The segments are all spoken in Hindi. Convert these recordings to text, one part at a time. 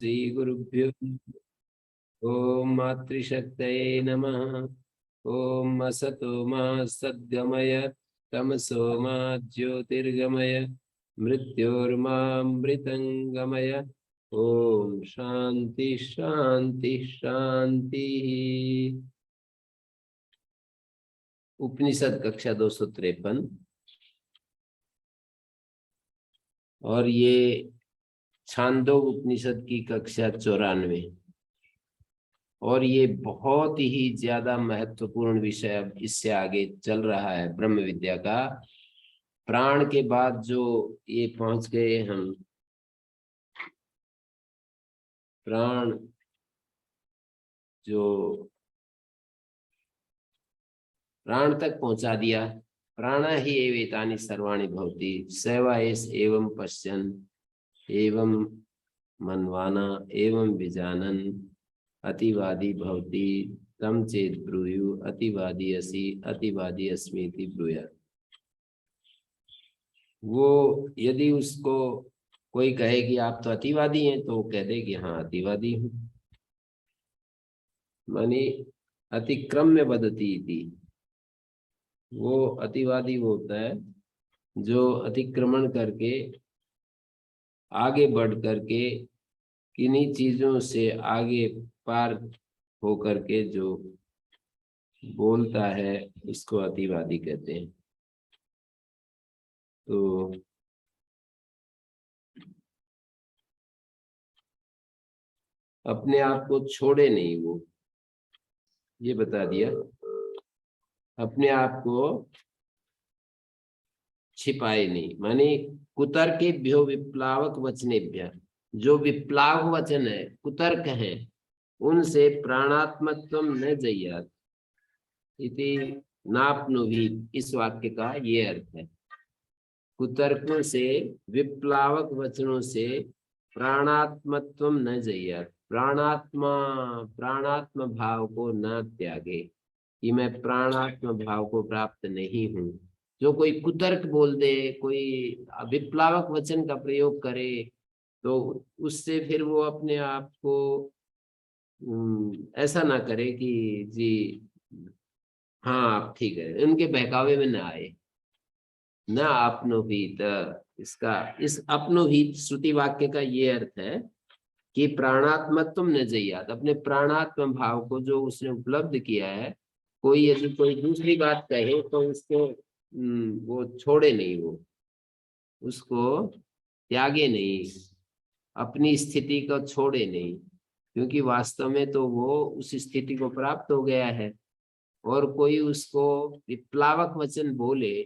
श्री गुरुभ्यो ओम मातृशक्तये नमः। ओम असतो मा सद्गमय तमसो मा ज्योतिर्गमय मृत्योर्मामृतंगमय। ओम शांति शांति शांति। उपनिषद कक्षा 253 और ये छांदोग उपनिषद की कक्षा 94 और ये बहुत ही ज्यादा महत्वपूर्ण विषय अब इससे आगे चल रहा है ब्रह्म विद्या का। प्राण के बाद जो ये पहुंच गए हम, प्राण जो प्राण तक पहुंचा दिया। प्राण ही एवेतानि सर्वाणि भवति सैवा एष एवं पश्यन् एवं मन्वाना एवं विजानन् अतिवादी भवति तम चेत ब्रूयु अतिवादी असि अतिवादी अस्मीति ब्रूयात्। वो यदि उसको कोई कहे कि आप तो अतिवादी हैं तो वो कह दे कि हाँ अतिवादी हूँ। मानी अतिक्रम्य वदति इति, वो अतिवादी वो होता है जो अतिक्रमण करके आगे बढ़ करके किन्हीं चीजों से आगे पार हो करके जो बोलता है उसको अतिवादी कहते हैं। तो अपने आप को छोड़े नहीं, वो ये बता दिया। अपने आप को छिपाए नहीं, माने कुतर्केभ्यो विप्लावक वचनेभ्य, जो विप्लाव वचन है कुतर्क है उनसे प्राणात्मत्वम न जय्यात् इति नाप्नुहि। इस वाक्य का ये अर्थ है, कुतर्कों से विप्लावक वचनों से प्राणात्मत्वम न जय्यात्, प्राणात्म भाव को न त्यागे कि मैं प्राणात्म भाव को प्राप्त नहीं हूँ। जो कोई कुतर्क बोल दे, कोई विप्लावक वचन का प्रयोग करे तो उससे फिर वो अपने आप को ऐसा ना करे कि जी हाँ आप ठीक है, उनके बहकावे में न आए। न आपनोहित, इसका इस अपनोहित श्रुति वाक्य का ये अर्थ है कि प्राणात्मत्व न जय्यात्, अपने प्राणात्म भाव को जो उसने उपलब्ध किया है, कोई यदि कोई दूसरी बात कहे तो उसको वो छोड़े नहीं, वो उसको त्यागे नहीं, अपनी स्थिति को छोड़े नहीं, क्योंकि वास्तव में तो वो उस स्थिति को प्राप्त हो गया है। और कोई उसको विप्लावक वचन बोले,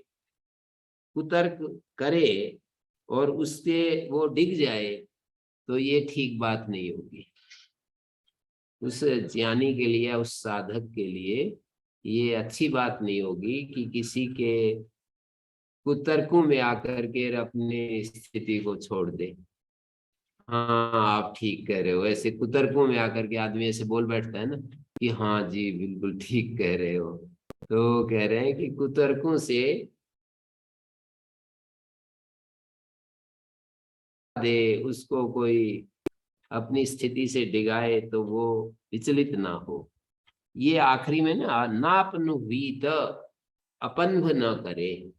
कुतर्क करे और उससे वो डिग जाए तो ये ठीक बात नहीं होगी। उस ज्ञानी के लिए, उस साधक के लिए ये अच्छी बात नहीं होगी कि किसी के कुतर्कों में आकर के अपनी स्थिति को छोड़ दे। हाँ आप ठीक कह रहे हो, ऐसे कुतर्कों में आकर के आदमी ऐसे बोल बैठता है ना कि हाँ जी बिल्कुल ठीक कह रहे हो। तो कह रहे हैं कि कुतर्कों से दे, उसको कोई अपनी स्थिति से डिगाए तो वो विचलित ना हो। ये आखिरी में ना नापनुहीत, अपन्भ न करे,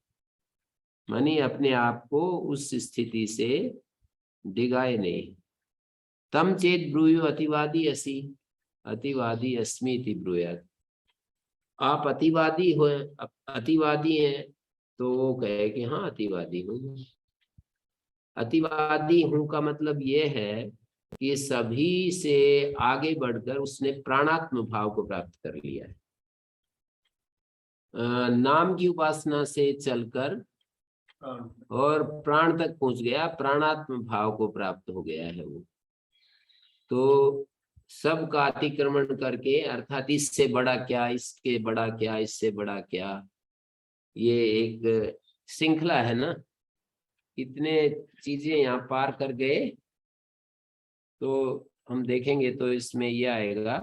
मानी अपने आप को उस स्थिति से डिगाए नहीं। तम चेत ब्रूयु अतिवादी असि अतिवादी अस्मि इति ब्रूयात्। आप अतिवादी हो, अतिवादी हैं तो वो कहे कि हाँ अतिवादी हूँ। अतिवादी हूँ का मतलब ये है कि सभी से आगे बढ़कर उसने प्राणात्म भाव को प्राप्त कर लिया है। नाम की उपासना से चलकर और प्राण तक पहुंच गया, प्राणात्म भाव को प्राप्त हो गया है वो। तो सबका अतिक्रमण करके, अर्थात इससे बड़ा क्या, इसके बड़ा क्या, इससे बड़ा क्या, ये एक श्रृंखला है ना। कितने चीजें यहाँ पार कर गए तो हम देखेंगे तो इसमें यह आएगा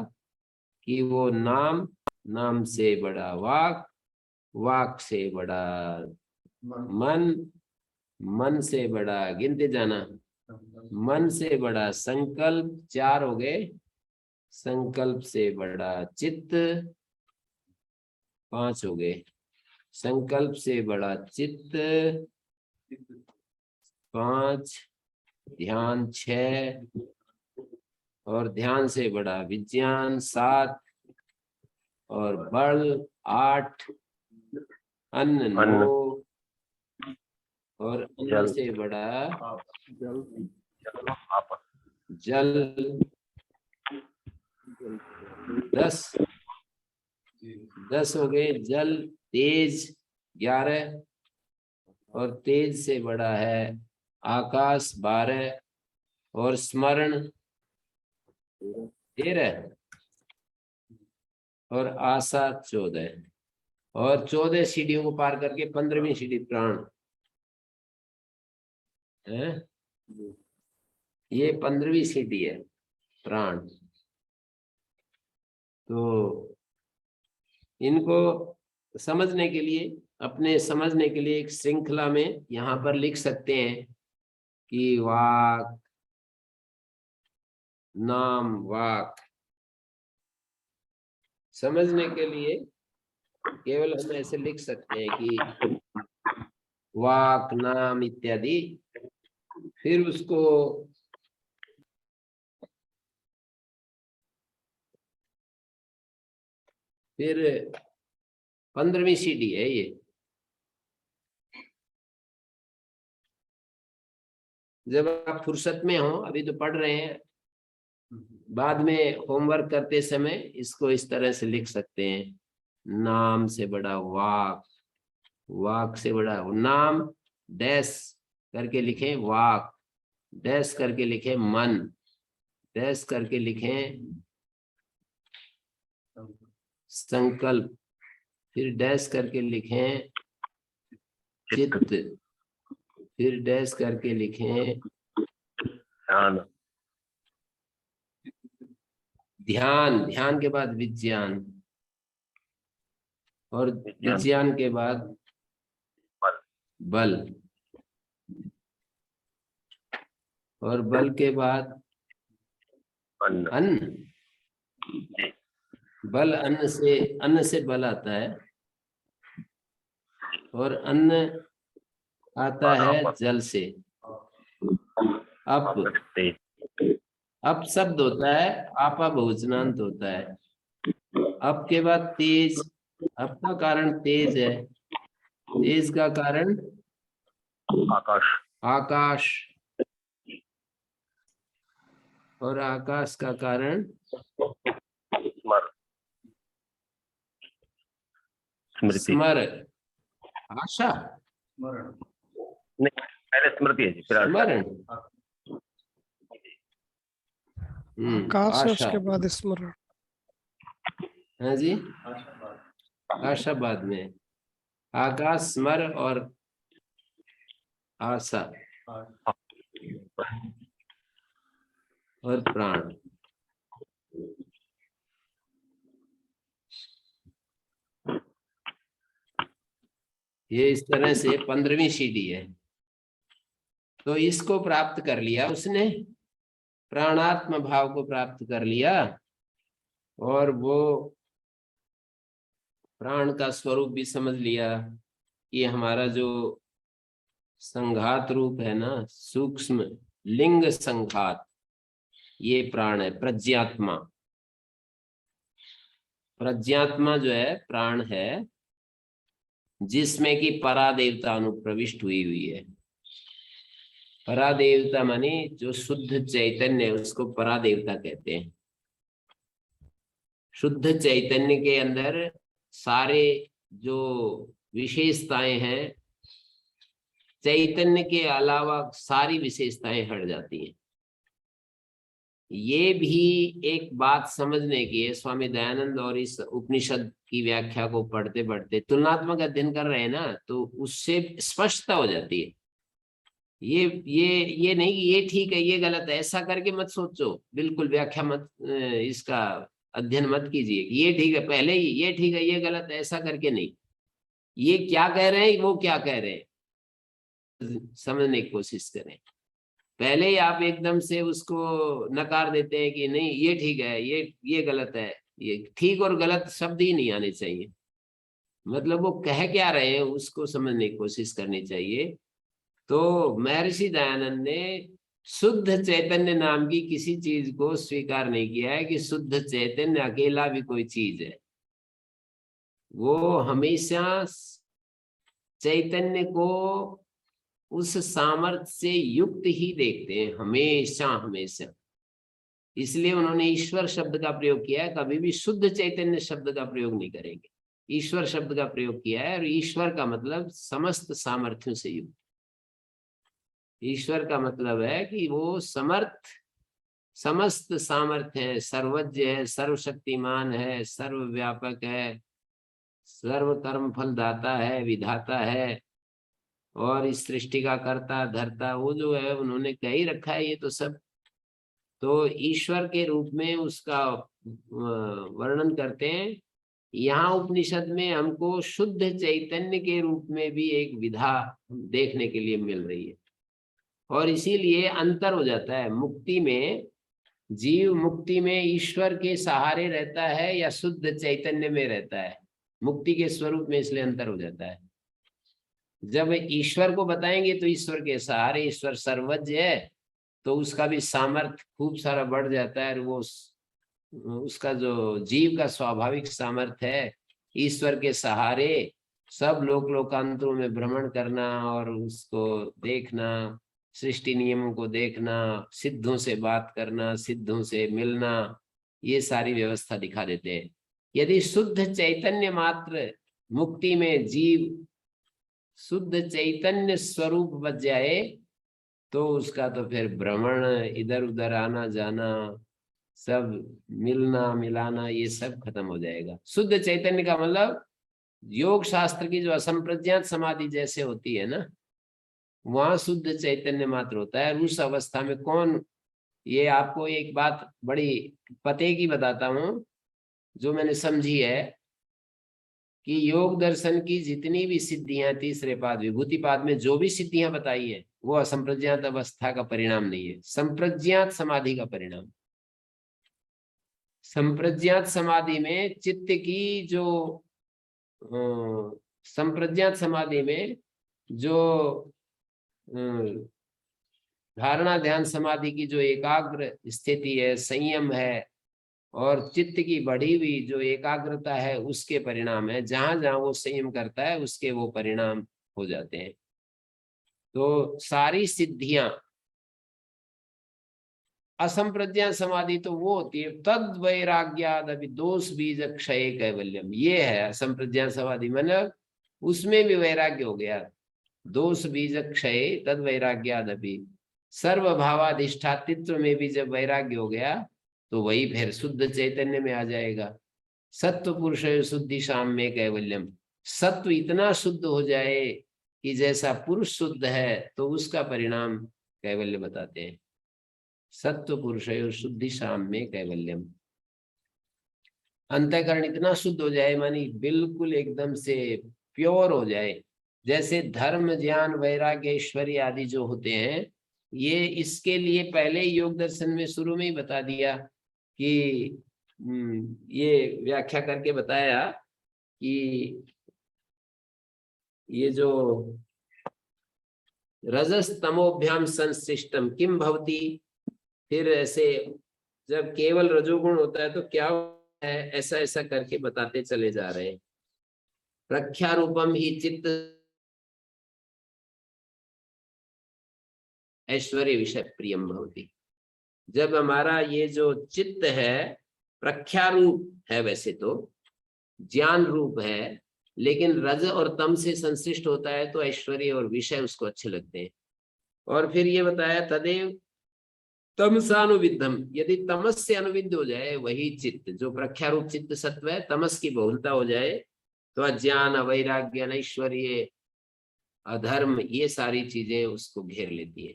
कि वो नाम, नाम से बड़ा वाक, वाक से बड़ा मन, मन से बड़ा गिनते जाना, मन से बड़ा संकल्प, 4 हो गए। संकल्प से बड़ा चित्त, 5 हो गए। संकल्प से बड़ा चित्त 5, ध्यान 6, और ध्यान से बड़ा विज्ञान 7, और बल 8, अन्न 9, और अन्न से बड़ा जल 10 हो गए। जल तेज 11, और तेज से बड़ा है आकाश 12, और स्मरण 13, और आशा 14, और 14 सीढ़ियों को पार करके 15वीं सीढ़ी प्राण है। ये 15वीं सीढ़ी है प्राण। तो इनको समझने के लिए, अपने समझने के लिए एक श्रृंखला में यहाँ पर लिख सकते हैं कि वाक, नाम, वाक। समझने के लिए केवल हम ऐसे लिख सकते हैं कि वाक, नाम इत्यादि। फिर उसको फिर 15वीं सीढ़ी है ये। जब आप फुर्सत में हो, अभी तो पढ़ रहे हैं, बाद में होमवर्क करते समय इसको इस तरह से लिख सकते हैं। नाम से बड़ा वाक, वाक से बड़ा नाम, डैश करके लिखें वाक, डैश करके लिखें मन, डैश करके लिखें संकल्प, फिर डैश करके लिखें चित्त, फिर डैश करके लिखें ध्यान, ध्यान के बाद विज्ञान, और विज्ञान के बाद बल, और बल के बाद अन्न। बल, अन्न से बल आता है, और अन्न आता है जल से। अप शब्द होता है, आपा बहुवचनांत होता है। अप के बाद तेज, अप का कारण तेज है, तेज का कारण आकाश, और आकाश का कारण स्मर, आशा, पहले स्मृति है जी, फिर स्मरण। आकाश है, आशा, उसके बाद स्मरण। हाँ जी, आशा बाद में। आकाश, स्मर और आशा, और प्राण। ये इस तरह से 15वीं सीढ़ी है। तो इसको प्राप्त कर लिया उसने, प्राणात्म भाव को प्राप्त कर लिया, और वो प्राण का स्वरूप भी समझ लिया कि हमारा जो संघात रूप है ना, सूक्ष्म लिंग संघात, ये प्राण है, प्रज्ञात्मा। प्रज्ञात्मा जो है प्राण है, जिसमें कि परादेवता अनुप्रविष्ट हुई है। परादेवता मानी जो शुद्ध चैतन्य, उसको परादेवता कहते हैं। शुद्ध चैतन्य के अंदर सारे जो विशेषताएं हैं, चैतन्य के अलावा सारी विशेषताएं हट जाती हैं। ये भी एक बात समझने की है। स्वामी दयानंद और इस उपनिषद की व्याख्या को पढ़ते पढ़ते तुलनात्मक अध्ययन कर रहे हैं ना, तो उससे स्पष्टता हो जाती है। ये नहीं कि ये ठीक है ये गलत है, ऐसा करके मत सोचो, बिल्कुल व्याख्या मत, इसका अध्ययन मत कीजिए कि ये ठीक है पहले ही, ये ठीक है ये गलत है, ऐसा करके नहीं। ये क्या कह रहे हैं, वो क्या कह रहे हैं, समझने की कोशिश करें। पहले ही आप एकदम से उसको नकार देते हैं कि नहीं ये ठीक है, ये गलत है। ये ठीक और गलत शब्द ही नहीं आने चाहिए, मतलब वो कह क्या रहे हैं उसको समझने की कोशिश करनी चाहिए। तो महर्षि दयानंद ने शुद्ध चैतन्य नाम की किसी चीज को स्वीकार नहीं किया है कि शुद्ध चैतन्य अकेला भी कोई चीज है। वो हमेशा चैतन्य को उस सामर्थ्य से युक्त ही देखते हैं, हमेशा हमेशा। इसलिए उन्होंने ईश्वर शब्द का प्रयोग किया है, कभी भी शुद्ध चैतन्य शब्द का प्रयोग नहीं करेंगे। ईश्वर शब्द का प्रयोग किया है, और ईश्वर का मतलब समस्त सामर्थ्यों से युक्त। ईश्वर का मतलब है कि वो समर्थ, समस्त सामर्थ्य है, सर्वज्ञ है, सर्वशक्तिमान है, सर्वव्यापक है, सर्व कर्म फल दाता है, विधाता है, और इस सृष्टि का कर्ता धर्ता वो जो है उन्होंने कह ही रखा है ये तो सब। तो ईश्वर के रूप में उसका वर्णन करते हैं। यहाँ उपनिषद में हमको शुद्ध चैतन्य के रूप में भी एक विधा देखने के लिए मिल रही है, और इसीलिए अंतर हो जाता है। मुक्ति में जीव मुक्ति में ईश्वर के सहारे रहता है या शुद्ध चैतन्य में रहता है, मुक्ति के स्वरूप में, इसलिए अंतर हो जाता है। जब ईश्वर को बताएंगे तो ईश्वर के सहारे, ईश्वर सर्वज्ञ है तो उसका भी सामर्थ्य खूब सारा बढ़ जाता है, और वो उसका जो जीव का स्वाभाविक सामर्थ्य है ईश्वर के सहारे सब लोकांतरों में भ्रमण करना और उसको देखना, सृष्टि नियमों को देखना, सिद्धों से बात करना, सिद्धों से मिलना, ये सारी व्यवस्था दिखा देते हैं। यदि शुद्ध चैतन्य मात्र मुक्ति में जीव शुद्ध चैतन्य स्वरूप बच जाए तो उसका तो फिर भ्रमण, इधर उधर आना जाना, सब मिलना मिलाना, ये सब खत्म हो जाएगा। शुद्ध चैतन्य का मतलब योग शास्त्र की जो असंप्रज्ञात समाधि जैसे होती है ना, वहां शुद्ध चैतन्य मात्र होता है। उस अवस्था में कौन, ये आपको एक बात बड़ी पते की बताता हूं जो मैंने समझी है, कि योग दर्शन की जितनी भी सिद्धियां तीसरे पाद विभूति पाद में जो भी सिद्धियां बताई है वो असंप्रज्ञात अवस्था का परिणाम नहीं है, संप्रज्ञात समाधि का परिणाम। संप्रज्ञात समाधि में चित्त की जो संप्रज्ञात समाधि में जो धारणा ध्यान समाधि की जो एकाग्र स्थिति है, संयम है, और चित्त की बढ़ी हुई जो एकाग्रता है उसके परिणाम है। जहां जहां वो संयम करता है उसके वो परिणाम हो जाते हैं। तो सारी सिद्धियां, असंप्रज्ञात समाधि तो वो होती है तद वैराग्याद अभी दोष बीज क्षय कैवल्यम, ये है असंप्रज्ञात समाधि। मतलब उसमें भी वैराग्य हो गया, दोष बीज क्षय तद वैराग्याद अभी, सर्वभावाधिष्ठातित्व में भी जब वैराग्य हो गया तो वही फिर शुद्ध चैतन्य में आ जाएगा। सत्व पुरुष शुद्धि शाम में कैवल्यम, सत्व इतना शुद्ध हो जाए कि जैसा पुरुष शुद्ध है तो उसका परिणाम कैवल्य बताते हैं। सत्व पुरुष शुद्धि शाम में कैवल्यम, अंतःकरण इतना शुद्ध हो जाए, मानी बिल्कुल एकदम से प्योर हो जाए। जैसे धर्म ज्ञान वैराग्य ऐश्वर्य आदि जो होते हैं, ये इसके लिए पहले योग दर्शन में शुरू में ही बता दिया कि ये व्याख्या करके बताया कि ये जो रजस तमोभ्याम संश्लिष्टम किम भवति, फिर ऐसे जब केवल रजोगुण होता है तो क्या है, ऐसा ऐसा करके बताते चले जा रहे हैं। प्रख्यारूपम ही चित्त ऐश्वर्य विषय प्रियम भवति। जब हमारा ये जो चित्त है प्रख्यारूप है, वैसे तो ज्ञान रूप है, लेकिन रज और तम से संश्लिष्ट होता है तो ऐश्वर्य और विषय उसको अच्छे लगते हैं। और फिर ये बताया तदेव तमसानुविद्धम, यदि तमस से अनुविद्ध हो जाए वही चित्त जो प्रख्यारूप चित्त सत्व है, तमस की बहुलता हो जाए तो अज्ञान अवैराग्य अनैश्वर्य अधर्म ये सारी चीजें उसको घेर लेती है।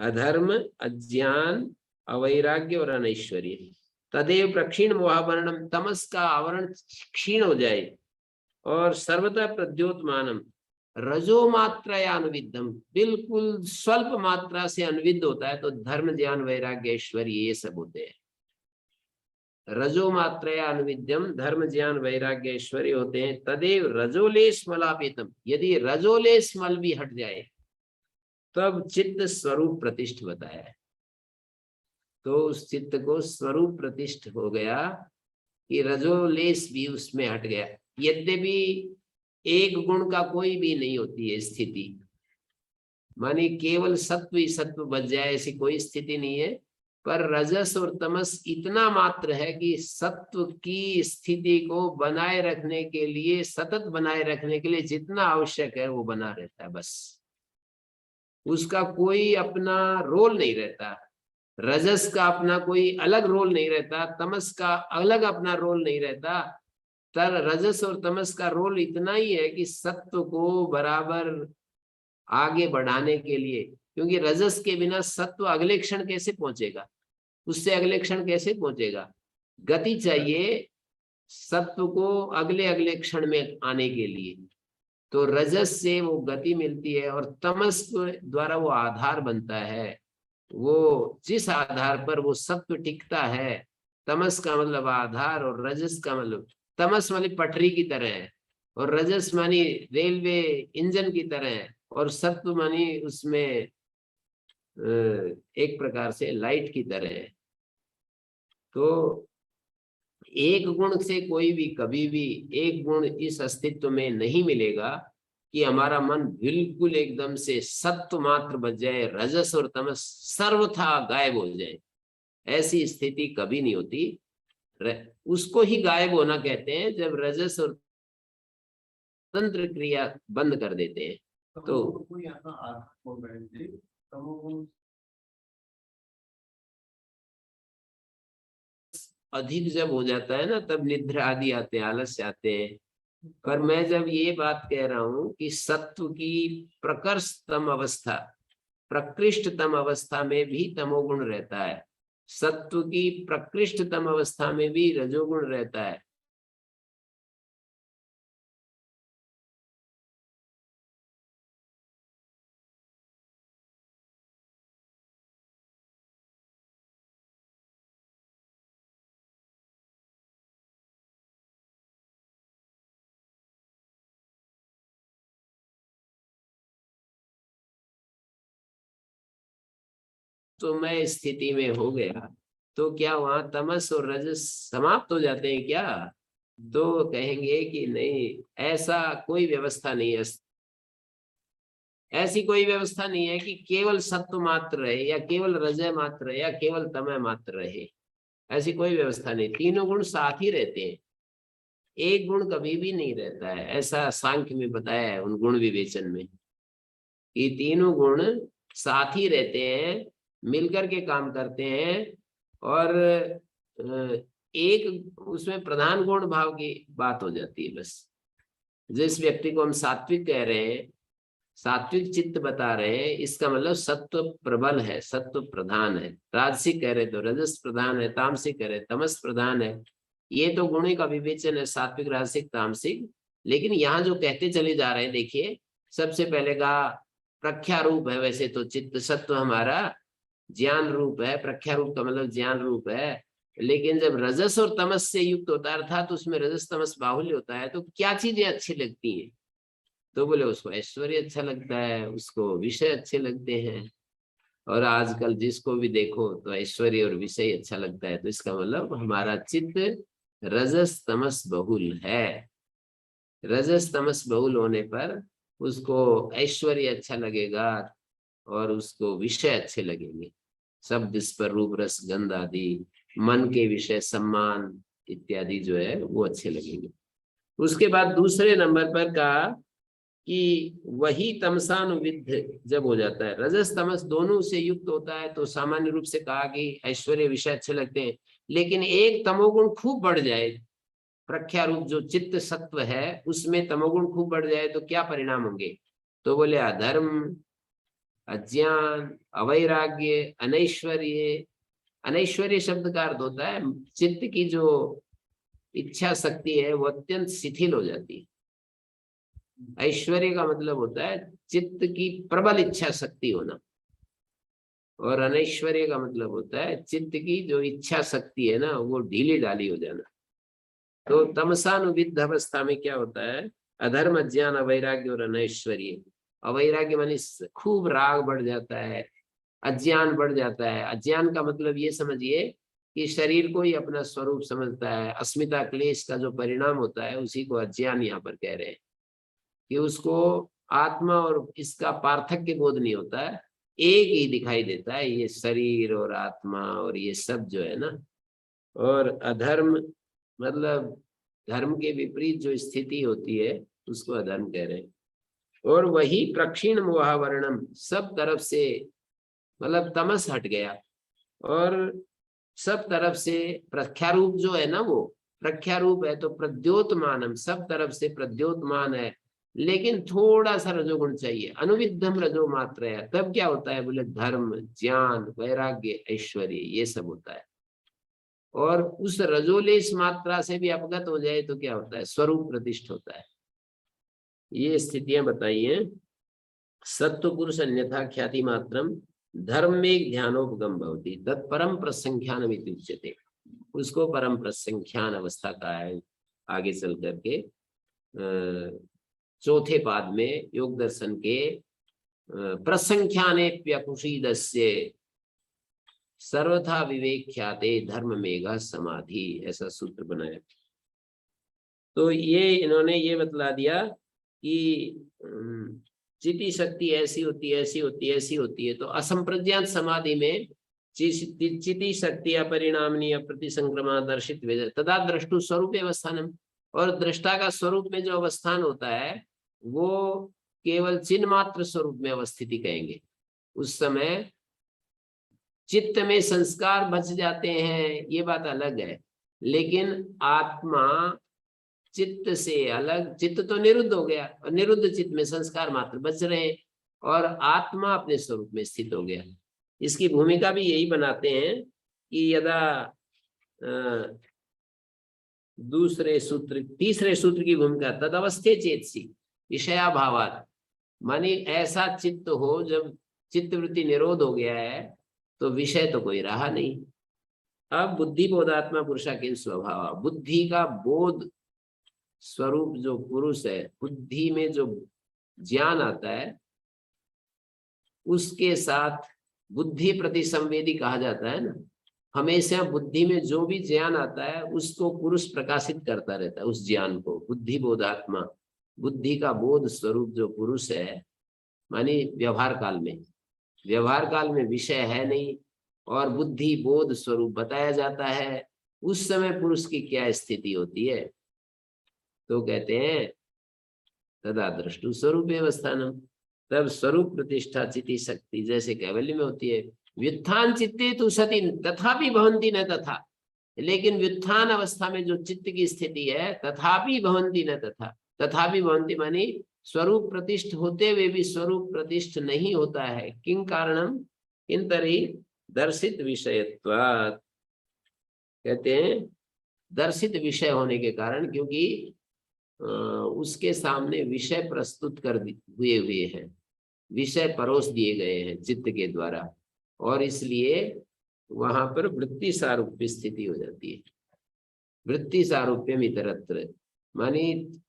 अधर्म अज्ञान अवैराग्य और अनैश्वर्य, तदेव प्रक्षीण मोहावरणम, तमस का आवरण क्षीण हो जाए और सर्वथा प्रद्योतमानम, रजो मात्रा या अनुविद्धम, बिल्कुल स्वल्प मात्रा से अनुविद्ध होता है तो धर्म ज्ञान वैराग्य ऐश्वर्य ये सब होते हैं। रजो मात्रा या अनुविद्यम धर्म ज्ञान वैराग्य ऐश्वर्य होते हैं। तदेव रजोलेश मलापेतम, यदि रजोलेश मल भी हट जाए तब चित्त स्वरूप प्रतिष्ठ बताया है। तो उस चित्त को स्वरूप प्रतिष्ठ हो गया कि रजोलेश भी उसमें हट गया। यद्यपि एक गुण का कोई भी नहीं होती है स्थिति, मानी केवल सत्व ही सत्व बच जाए ऐसी कोई स्थिति नहीं है, पर रजस और तमस इतना मात्र है कि सत्व की स्थिति को बनाए रखने के लिए, सतत बनाए रखने के लिए जितना आवश्यक है वो बना रहता है, बस उसका कोई अपना रोल नहीं रहता। रजस का अपना कोई अलग रोल नहीं रहता, तमस का अलग अपना रोल नहीं रहता। तर रजस और तमस का रोल इतना ही है कि सत्व को बराबर आगे बढ़ाने के लिए, क्योंकि रजस के बिना सत्व अगले क्षण कैसे पहुंचेगा, उससे अगले क्षण कैसे पहुंचेगा। गति चाहिए सत्व को अगले अगले क्षण में आने के लिए, तो रजस से वो गति मिलती है और तमस द्वारा वो आधार बनता है। वो जिस आधार पर वो सत्व टिकता है, तमस का मतलब आधार और रजस का मतलब, तमस वाली पटरी की तरह है और रजस मानी रेलवे इंजन की तरह है और सत्व मानी उसमें एक प्रकार से लाइट की तरह है। तो एक गुण से कोई भी कभी भी एक गुण इस अस्तित्व में नहीं मिलेगा कि हमारा मन बिल्कुल एकदम से सत्व मात्र बच जाए, रजस और तमस सर्वथा गायब हो जाए, ऐसी स्थिति कभी नहीं होती। उसको ही गायब होना कहते हैं जब रजस और तंत्र क्रिया बंद कर देते हैं। तो अधिक जब हो जाता है ना तब निद्रा आदि आते हैं, आलस्य आते हैं। पर मैं जब ये बात कह रहा हूं कि सत्व की प्रकर्षतम अवस्था, प्रकृष्टतम अवस्था में भी तमोगुण रहता है, सत्व की प्रकृष्टतम अवस्था में भी रजोगुण रहता है। तो मैं स्थिति में हो गया तो क्या वहां तमस और रजस समाप्त हो जाते हैं क्या? तो कहेंगे कि नहीं, ऐसा कोई व्यवस्था नहीं है। ऐसी कोई व्यवस्था नहीं है कि केवल सत्व मात्र रहे या केवल रजय मात्र रहे या केवल तमय मात्र रहे, ऐसी कोई व्यवस्था नहीं। तीनों गुण साथ ही रहते हैं, एक गुण कभी भी नहीं रहता है। ऐसा सांख्य में बताया है उन गुण विवेचन में कि तीनों गुण साथ ही रहते हैं, मिलकर के काम करते हैं और एक उसमें प्रधान गुण भाव की बात हो जाती है बस। जिस व्यक्ति को हम सात्विक कह रहे हैं, सात्विक चित्त बता रहे हैं, इसका मतलब सत्व प्रबल है, सत्व प्रधान है। राजसिक कह रहे तो रजस प्रधान है, तामसिक कह रहे तमस प्रधान है। ये तो गुणों का विवेचन है, सात्विक राजसिक तामसिक। लेकिन यहाँ जो कहते चले जा रहे हैं, देखिए सबसे पहले का प्रख्या रूप है। वैसे तो चित्त सत्व हमारा ज्ञान रूप है, प्रख्या रूप का मतलब ज्ञान रूप है। लेकिन जब रजस और तमस से युक्त होता है, अर्थात उसमें रजस तमस बाहुल्य होता है, तो क्या चीजें अच्छी लगती हैं? तो बोले उसको ऐश्वर्य अच्छा लगता है, उसको विषय अच्छे लगते हैं। और आजकल जिसको भी देखो तो ऐश्वर्य और विषय अच्छा लगता है, तो इसका मतलब हमारा चित्त रजस तमस बहुल है। रजस तमस बहुल होने पर उसको ऐश्वर्य अच्छा लगेगा और उसको विषय अच्छे लगेंगे, शब्द स्पर रूप रस गंध आदि मन के विषय सम्मान इत्यादि जो है वो अच्छे लगेंगे। उसके बाद दूसरे नंबर पर कहा कि वही तमसानुविद्ध जब हो जाता है, रजस तमस दोनों से युक्त होता है, तो सामान्य रूप से कहा कि ऐश्वर्य विषय अच्छे लगते हैं। लेकिन एक तमोगुण खूब बढ़ जाए, प्रख्या रूप जो चित्त सत्व है उसमें तमोगुण खूब बढ़ जाए तो क्या परिणाम होंगे? तो बोले अधर्म, अज्ञान, अवैराग्य, अनैश्वर्य। अनैश्वर्य शब्द का अर्थ होता है चित्त की जो इच्छा शक्ति है वो अत्यंत शिथिल हो जाती है। ऐश्वर्य का मतलब होता है चित्त की प्रबल इच्छा शक्ति होना, और अनैश्वर्य का मतलब होता है चित्त की जो इच्छा शक्ति है ना वो ढीली ढाली हो जाना। तो तमसानुविद्ध अवस्था में क्या होता है, अधर्म, अज्ञान, अवैराग्य और अनैश्वर्य। अवैराग्य मानी खूब राग बढ़ जाता है, अज्ञान बढ़ जाता है। अज्ञान का मतलब ये समझिए कि शरीर को ही अपना स्वरूप समझता है, अस्मिता क्लेश का जो परिणाम होता है उसी को अज्ञान यहाँ पर कह रहे हैं, कि उसको आत्मा और इसका पार्थक्य बोध नहीं होता है, एक ही दिखाई देता है ये शरीर और आत्मा और ये सब जो है ना। और अधर्म मतलब धर्म के विपरीत जो स्थिति होती है उसको अधर्म कह रहे हैं। और वही प्रक्षीण मोहावरणम, सब तरफ से मतलब तमस हट गया, और सब तरफ से प्रख्यारूप जो है ना वो प्रख्यारूप है, तो प्रद्योतमानम, सब तरफ से प्रद्योतमान है, लेकिन थोड़ा सा रजोगुण चाहिए, अनुविद्धम रजो मात्र है। तब क्या होता है बोले, धर्म, ज्ञान, वैराग्य, ऐश्वर्य, ये सब होता है। और उस रजोलेश मात्रा से भी अवगत हो जाए तो क्या होता है, स्वरूप प्रतिष्ठ होता है। ये स्थितियां बताई हैं। सत्व पुरुष अन्यथा ख्याति मात्रम धर्म में ध्यानोपगम भवती तत्परम प्रसंख्यान उच्यते। उसको परम प्रसंख्यान अवस्था का है। आगे चल करके चौथे पाद में योग दर्शन के प्रसंख्याने प्यकुशीदस्य सर्वथा विवेक ख्याते धर्म मेघ समाधि, ऐसा सूत्र बनाया। तो ये इन्होंने ये बतला दिया कि चिति शक्ति ऐसी होती है, ऐसी होती है, ऐसी होती है। तो असंप्रज्ञात समाधि में चिति शक्ति अपरिणामनीय प्रतिसंक्रमा दर्शित तदा दृष्टु स्वरूप अवस्थानम, और दृष्टा का स्वरूप में जो अवस्थान होता है वो केवल चिन्ह मात्र स्वरूप में अवस्थिति कहेंगे। उस समय चित्त में संस्कार बच जाते हैं, ये बात अलग है, लेकिन आत्मा चित्त से अलग, चित्त तो निरुद्ध हो गया और निरुद्ध चित्त में संस्कार मात्र बच रहे हैं, और आत्मा अपने स्वरूप में स्थित हो गया। इसकी भूमिका भी यही बनाते हैं कि यदा दूसरे सूत्र, तीसरे सूत्र की भूमिका तदवस्थे चेतसी विषयाभावात, मानी ऐसा चित्त हो जब चित्तवृत्ति निरोध हो गया है तो विषय तो कोई रहा नहीं। अब बुद्धि बोधात्मा पुरुषा किन स्वभाव, बुद्धि का बोध स्वरूप जो पुरुष है, बुद्धि में जो ज्ञान आता है उसके साथ बुद्धि प्रति संवेदी कहा जाता है ना। हमेशा बुद्धि में जो भी ज्ञान आता है उसको पुरुष प्रकाशित करता रहता है, उस ज्ञान को। बुद्धि बोधात्मा, बुद्धि का बोध स्वरूप जो पुरुष है, मानी व्यवहार काल में, व्यवहार काल में विषय है नहीं और बुद्धि बोध स्वरूप बताया जाता है, उस समय पुरुष की क्या स्थिति होती है, तो कहते हैं तदा दृष्टु स्वरूप अवस्थानम, तब स्वरूप प्रतिष्ठा चिति शक्ति जैसे कैवल्य में होती है। व्युत्थान चित्ते तो सती तथापि भवंती न तथा, लेकिन व्युत्थान अवस्था में जो चित्त की स्थिति है तथापि भवंती न तथा, तथापि भवंती मानी स्वरूप प्रतिष्ठ होते हुए भी स्वरूप प्रतिष्ठ नहीं होता है। किं कारणम, किन तरी दर्शित विषयत्वात्, कहते हैं दर्शित विषय होने के कारण, क्योंकि उसके सामने विषय प्रस्तुत कर हुए हैं, विषय परोस दिए गए हैं चित्त के द्वारा, और इसलिए वहां पर वृत्ति सारूप्य स्थिति हो जाती है। वृत्ति सारूप्यम इतरत्र, मानी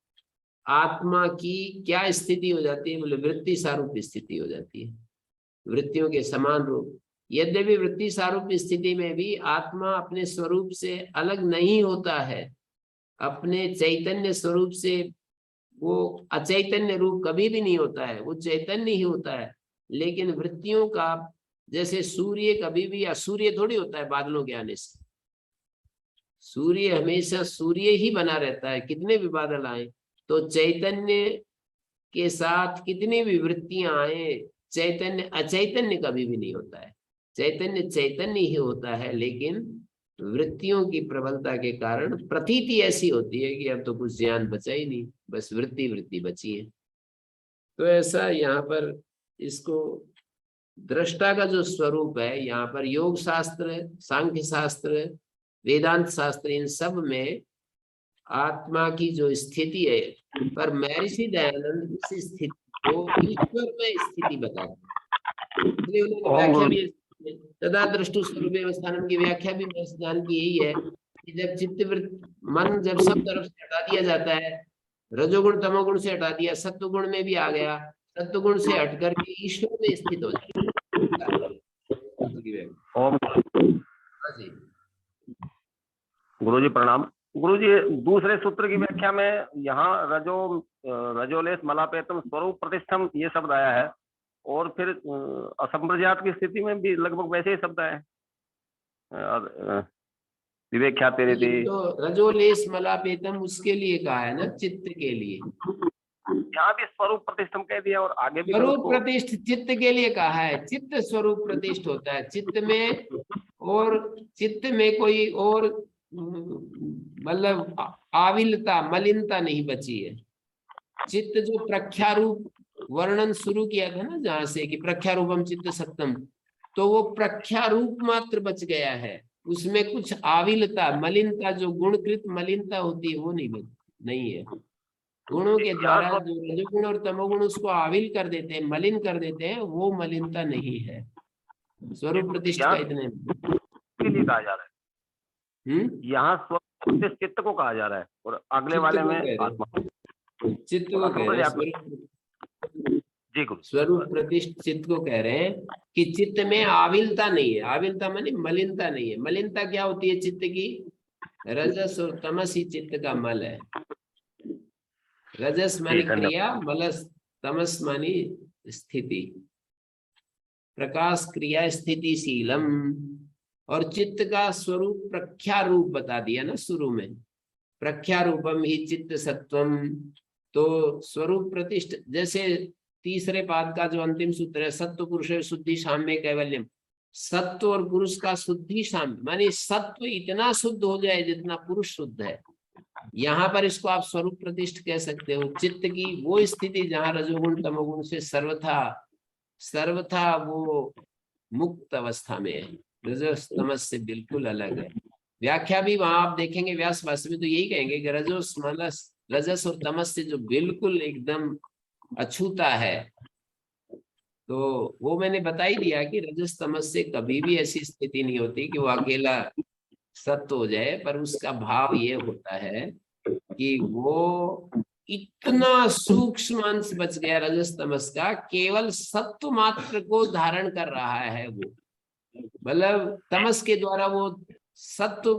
आत्मा की क्या स्थिति हो जाती है बोले, वृत्ति सारूप्य स्थिति हो जाती है, वृत्तियों के समान रूप। यद्यपि वृत्ति सारूप्य स्थिति में भी आत्मा अपने स्वरूप से अलग नहीं होता है, अपने चैतन्य स्वरूप से वो अचैतन्य रूप कभी भी नहीं होता है, वो चैतन्य ही होता है। लेकिन वृत्तियों का, जैसे सूर्य कभी भी असूर्य थोड़ी होता है बादलों के आने से, सूर्य हमेशा सूर्य ही बना रहता है, कितने भी बादल आए। तो चैतन्य के साथ कितनी भी वृत्तियां आए, चैतन्य अचैतन्य कभी भी नहीं होता है, चैतन्य चैतन्य ही होता है। लेकिन वृत्तियों की प्रबलता के कारण प्रतीति ऐसी होती है कि अब तो कुछ ज्ञान बचा ही नहीं, बस वृत्ति वृत्ति बची है। तो ऐसा यहाँ पर इसको दृष्टा का जो स्वरूप है, यहाँ पर योग शास्त्र, सांख्य शास्त्र, वेदांत शास्त्र, इन सब में आत्मा की जो स्थिति है, पर महर्षि दयानंद इस स्थिति को ईश्वर में स्थिति बताते हैं। इसलिए उन्होंने व्याख्या भी तदा दृष्टु स्वरूप अवस्थानम की व्याख्या भी महर्षि दयानंद की यही है कि जब चित्तवृत्ति मन जब सब तरफ से हटा दिया जाता है, रजोगुण तमोगुण से हटा दिया, सत्वगुण में भी आ गया, सत्वगुण से हटकर के ईश्वर में स्थित हो जाता है। ओम हाँ जी गुरुजी प्रणाम। गुरुजी दूसरे सूत्र की व्याख्या में यहाँ रजोलेश मलापेतम स्वरूप प्रतिष्ठम ये शब्द आया है, और फिर असंप्रज्ञात की स्थिति में भी लगभग वैसे ही शब्द आए हैं, विवेख्या तेरे थी। तो रजोलेश मलापेतम उसके लिए कहा है ना, चित्त के लिए। यहाँ भी स्वरूप प्रतिष्ठम कह दिया, और आगे भी स्वरूप प्रतिष्ठ चित्त के लिए कहा है। चित्त स्वरूप प्रतिष्ठ होता है चित्त में, और चित्त में कोई और मतलब आविलता मलिनता नहीं बची है। चित्त जो प्रख्यारूप वर्णन शुरू किया था ना, जहां से कि प्रख्यारूपम चित्त सत्यम, तो वो प्रख्यारूप मात्र बच गया है, उसमें कुछ आविलता मलिनता जो गुणकृत मलिनता होती है वो नहीं है। गुणों के द्वारा जो रजोगुण और तमोगुण उसको आविल कर देते हैं, मलिन कर देते हैं, वो मलिनता नहीं है। स्वरूप प्रतिष्ठा इतने कहा जा रहा है, यहाँ स्वरूप प्रतिष्ठ चित्त को कहा जा रहा है, और अगले वाले में आत्मा चित्त को कह रहे हैं। जी स्वरूप प्रतिष्ठ चित्त को कह रहे हैं कि चित्त में आविलता नहीं है। आविलता माने मलिनता नहीं है। मलिनता क्या होती है चित्त की? रजस और तमस ही चित्त का मल है। रजस मानी क्रिया, मलस तमस मानी स्थिति। प्रकाश क्रिया स्थिति शीलम, और चित्त का स्वरूप प्रख्या रूप बता दिया ना शुरू में, प्रख्या रूपम ही चित्त सत्वम। तो स्वरूप प्रतिष्ठ, जैसे तीसरे पाद का जो अंतिम सूत्र है, सत्व पुरुष शुद्धि साम्य कैवल्यम, सत्व और पुरुष का शुद्धि साम्य मानी सत्व इतना शुद्ध हो जाए जितना पुरुष शुद्ध है। यहाँ पर इसको आप स्वरूप प्रतिष्ठ कह सकते हो। चित्त की वो स्थिति जहाँ रजोगुण तमोगुण से सर्वथा वो मुक्त अवस्था में है, रजस तमस से बिल्कुल अलग है। व्याख्या भी वहां आप देखेंगे व्यास भाष्य में तो यही कहेंगे कि रजस और तमस से जो बिल्कुल एकदम अछूता है। तो वो मैंने बता ही दिया कि रजस तमस से कभी भी ऐसी स्थिति नहीं होती कि वो अकेला सत्य हो जाए, पर उसका भाव ये होता है कि वो इतना सूक्ष्म अंश बच गया रजस तमस का, केवल सत्व मात्र को धारण कर रहा है वो। मतलब तमस के द्वारा वो सत्व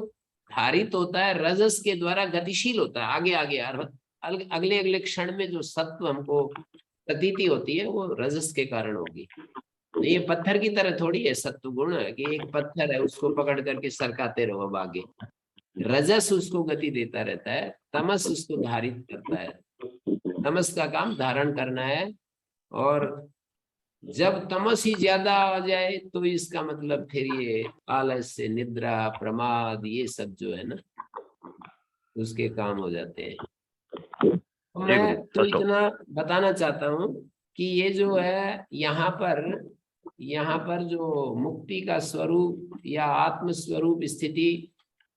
धारित होता है, रजस के द्वारा गतिशील होता है आगे आगे। अगले अगले क्षण में जो सत्व हमको प्रतीति होती है वो रजस के कारण होगी। ये पत्थर की तरह थोड़ी है सत्व गुण कि एक पत्थर है उसको पकड़ करके सरकाते रहो अब आगे। रजस उसको गति देता रहता है, तमस उसको धारित करता है। तमस का काम धारण करना है, और जब तमस ही ज्यादा आ जाए तो इसका मतलब फिर ये आलस्य, निद्रा, प्रमाद, ये सब जो है ना उसके काम हो जाते हैं। मैं तो इतना बताना चाहता हूँ कि ये जो है यहाँ पर जो मुक्ति का स्वरूप या आत्म स्वरूप स्थिति,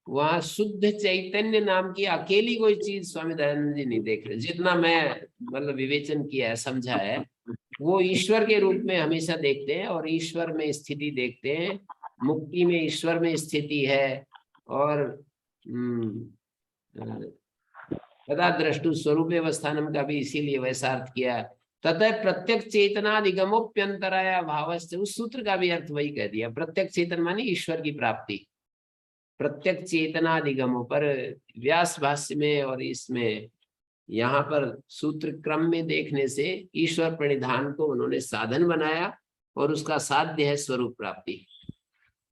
वहाँ शुद्ध चैतन्य नाम की अकेली कोई चीज स्वामी दयानंद जी नहीं देख रहे। जितना मैं मतलब विवेचन किया है, समझा है, वो ईश्वर के रूप में हमेशा देखते हैं और ईश्वर में स्थिति देखते हैं। मुक्ति में ईश्वर में स्थिति है, और तदा दृष्टु स्वरूप अवस्थानम का भी इसीलिए वैसा अर्थ किया। तथा प्रत्यक्ष चेतना निगमोप्यंतराया भाव से, उस सूत्र का भी अर्थ वही कह दिया। प्रत्यक्ष चेतन मानी ईश्वर की प्राप्ति। प्रत्यक्ष चेतना निगमों पर व्यास भाष्य में और इसमें यहाँ पर सूत्र क्रम में देखने से ईश्वर प्रणिधान को उन्होंने साधन बनाया, और उसका साध्य है स्वरूप प्राप्ति।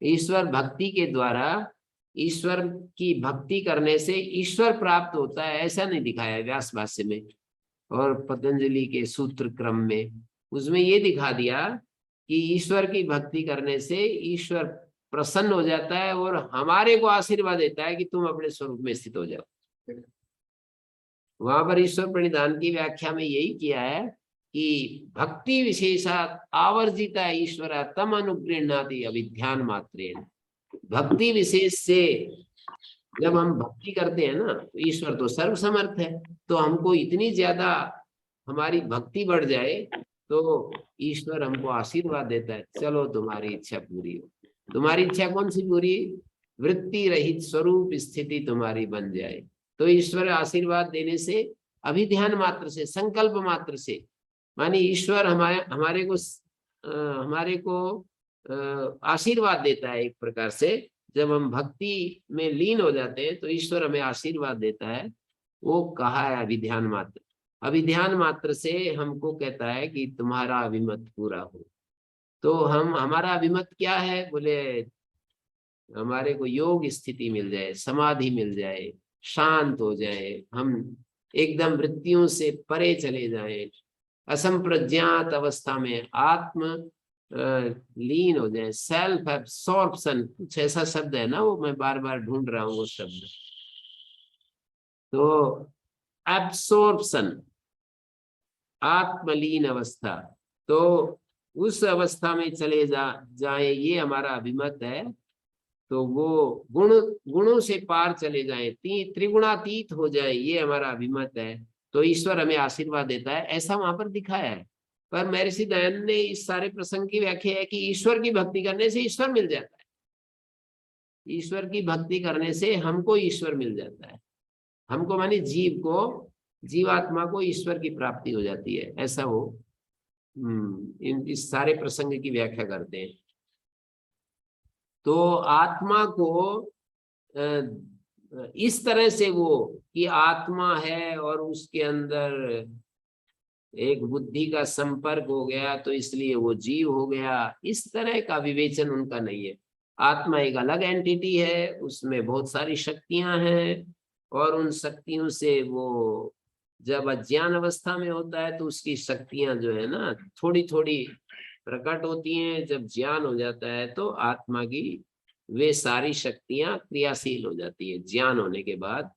ईश्वर भक्ति के द्वारा, ईश्वर की भक्ति करने से ईश्वर प्राप्त होता है, ऐसा नहीं दिखाया व्यास भाष्य में और पतंजलि के सूत्र क्रम में। उसमें ये दिखा दिया कि ईश्वर की भक्ति करने से ईश्वर प्रसन्न हो जाता है और हमारे को आशीर्वाद देता है कि तुम अपने स्वरूप में स्थित हो जाओ। वहां पर ईश्वर प्रणिधान की व्याख्या में यही किया है कि भक्ति विशेषात आवर्जिता ईश्वर तम अनुगृह्णाति अविध्यान मात्रेण। भक्ति विशेष से जब हम भक्ति करते हैं ना तो ईश्वर तो सर्वसमर्थ है, तो हमको इतनी ज्यादा हमारी भक्ति बढ़ जाए तो ईश्वर हमको आशीर्वाद देता है, चलो तुम्हारी इच्छा पूरी हो। तुम्हारी इच्छा कौन सी पूरी? वृत्ति रहित स्वरूप स्थिति तुम्हारी बन जाए। तो ईश्वर आशीर्वाद देने से, अभिध्यान मात्र से, संकल्प मात्र से, मानी ईश्वर हमारे को आशीर्वाद देता है एक प्रकार से। जब हम भक्ति में लीन हो जाते हैं तो ईश्वर हमें आशीर्वाद देता है। वो कहा है अभिध्यान मात्र। अभिध्यान मात्र से हमको कहता है कि तुम्हारा अभिमत पूरा हो। तो हमारा अभिमत क्या है? बोले हमारे को योग स्थिति मिल जाए, समाधि मिल जाए, शांत हो जाए, हम एकदम वृत्तियों से परे चले जाएं, असंप्रज्ञात अवस्था में आत्म लीन हो जाए, सेल्फ एब्सॉर्प्शन, कुछ ऐसा शब्द है ना, वो मैं बार बार ढूंढ रहा हूँ वो शब्द। तो एब्सॉर्प्शन, आत्मलीन अवस्था, तो उस अवस्था में चले जाए, ये हमारा अभिमत है। तो वो गुणों से पार चले जाए, त्रिगुणातीत हो जाए, ये हमारा अभिमत है। तो ईश्वर हमें आशीर्वाद देता है, ऐसा वहां पर दिखाया है। पर महर्षि दयानंद ने इस सारे प्रसंग की व्याख्या है कि ईश्वर की भक्ति करने से ईश्वर मिल जाता है। ईश्वर की भक्ति करने से हमको ईश्वर मिल जाता है। हमको माने जीव को, जीवात्मा को ईश्वर की प्राप्ति हो जाती है, ऐसा वो इस सारे प्रसंग की व्याख्या करते हैं। तो आत्मा को इस तरह से वो कि आत्मा है और उसके अंदर एक बुद्धि का संपर्क हो गया तो इसलिए वो जीव हो गया, इस तरह का विवेचन उनका नहीं है। आत्मा एक अलग एंटिटी है, उसमें बहुत सारी शक्तियां हैं, और उन शक्तियों से वो जब अज्ञान अवस्था में होता है तो उसकी शक्तियां जो है ना थोड़ी थोड़ी प्रकट होती हैं। जब ज्ञान हो जाता है तो आत्मा की वे सारी शक्तियां क्रियाशील हो जाती है। ज्ञान होने के बाद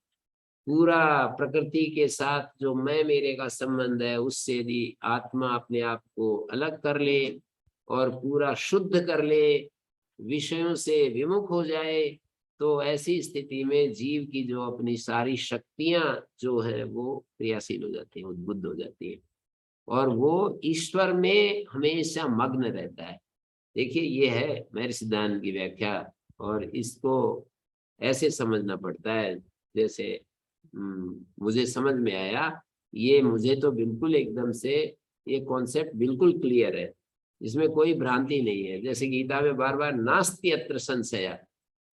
पूरा प्रकृति के साथ जो मैं मेरे का संबंध है, उससे यदि आत्मा अपने आप को अलग कर ले और पूरा शुद्ध कर ले, विषयों से विमुख हो जाए, तो ऐसी स्थिति में जीव की जो अपनी सारी शक्तियां जो है वो क्रियाशील हो जाती है, उद्बुद्ध हो जाती है, और वो ईश्वर में हमेशा मग्न रहता है। देखिए ये है महर्षि दयानंद की व्याख्या, और इसको ऐसे समझना पड़ता है जैसे मुझे समझ में आया। ये मुझे तो बिल्कुल एकदम से ये कॉन्सेप्ट बिल्कुल क्लियर है, इसमें कोई भ्रांति नहीं है। जैसे गीता में बार बार नास्ति अत्र संशय,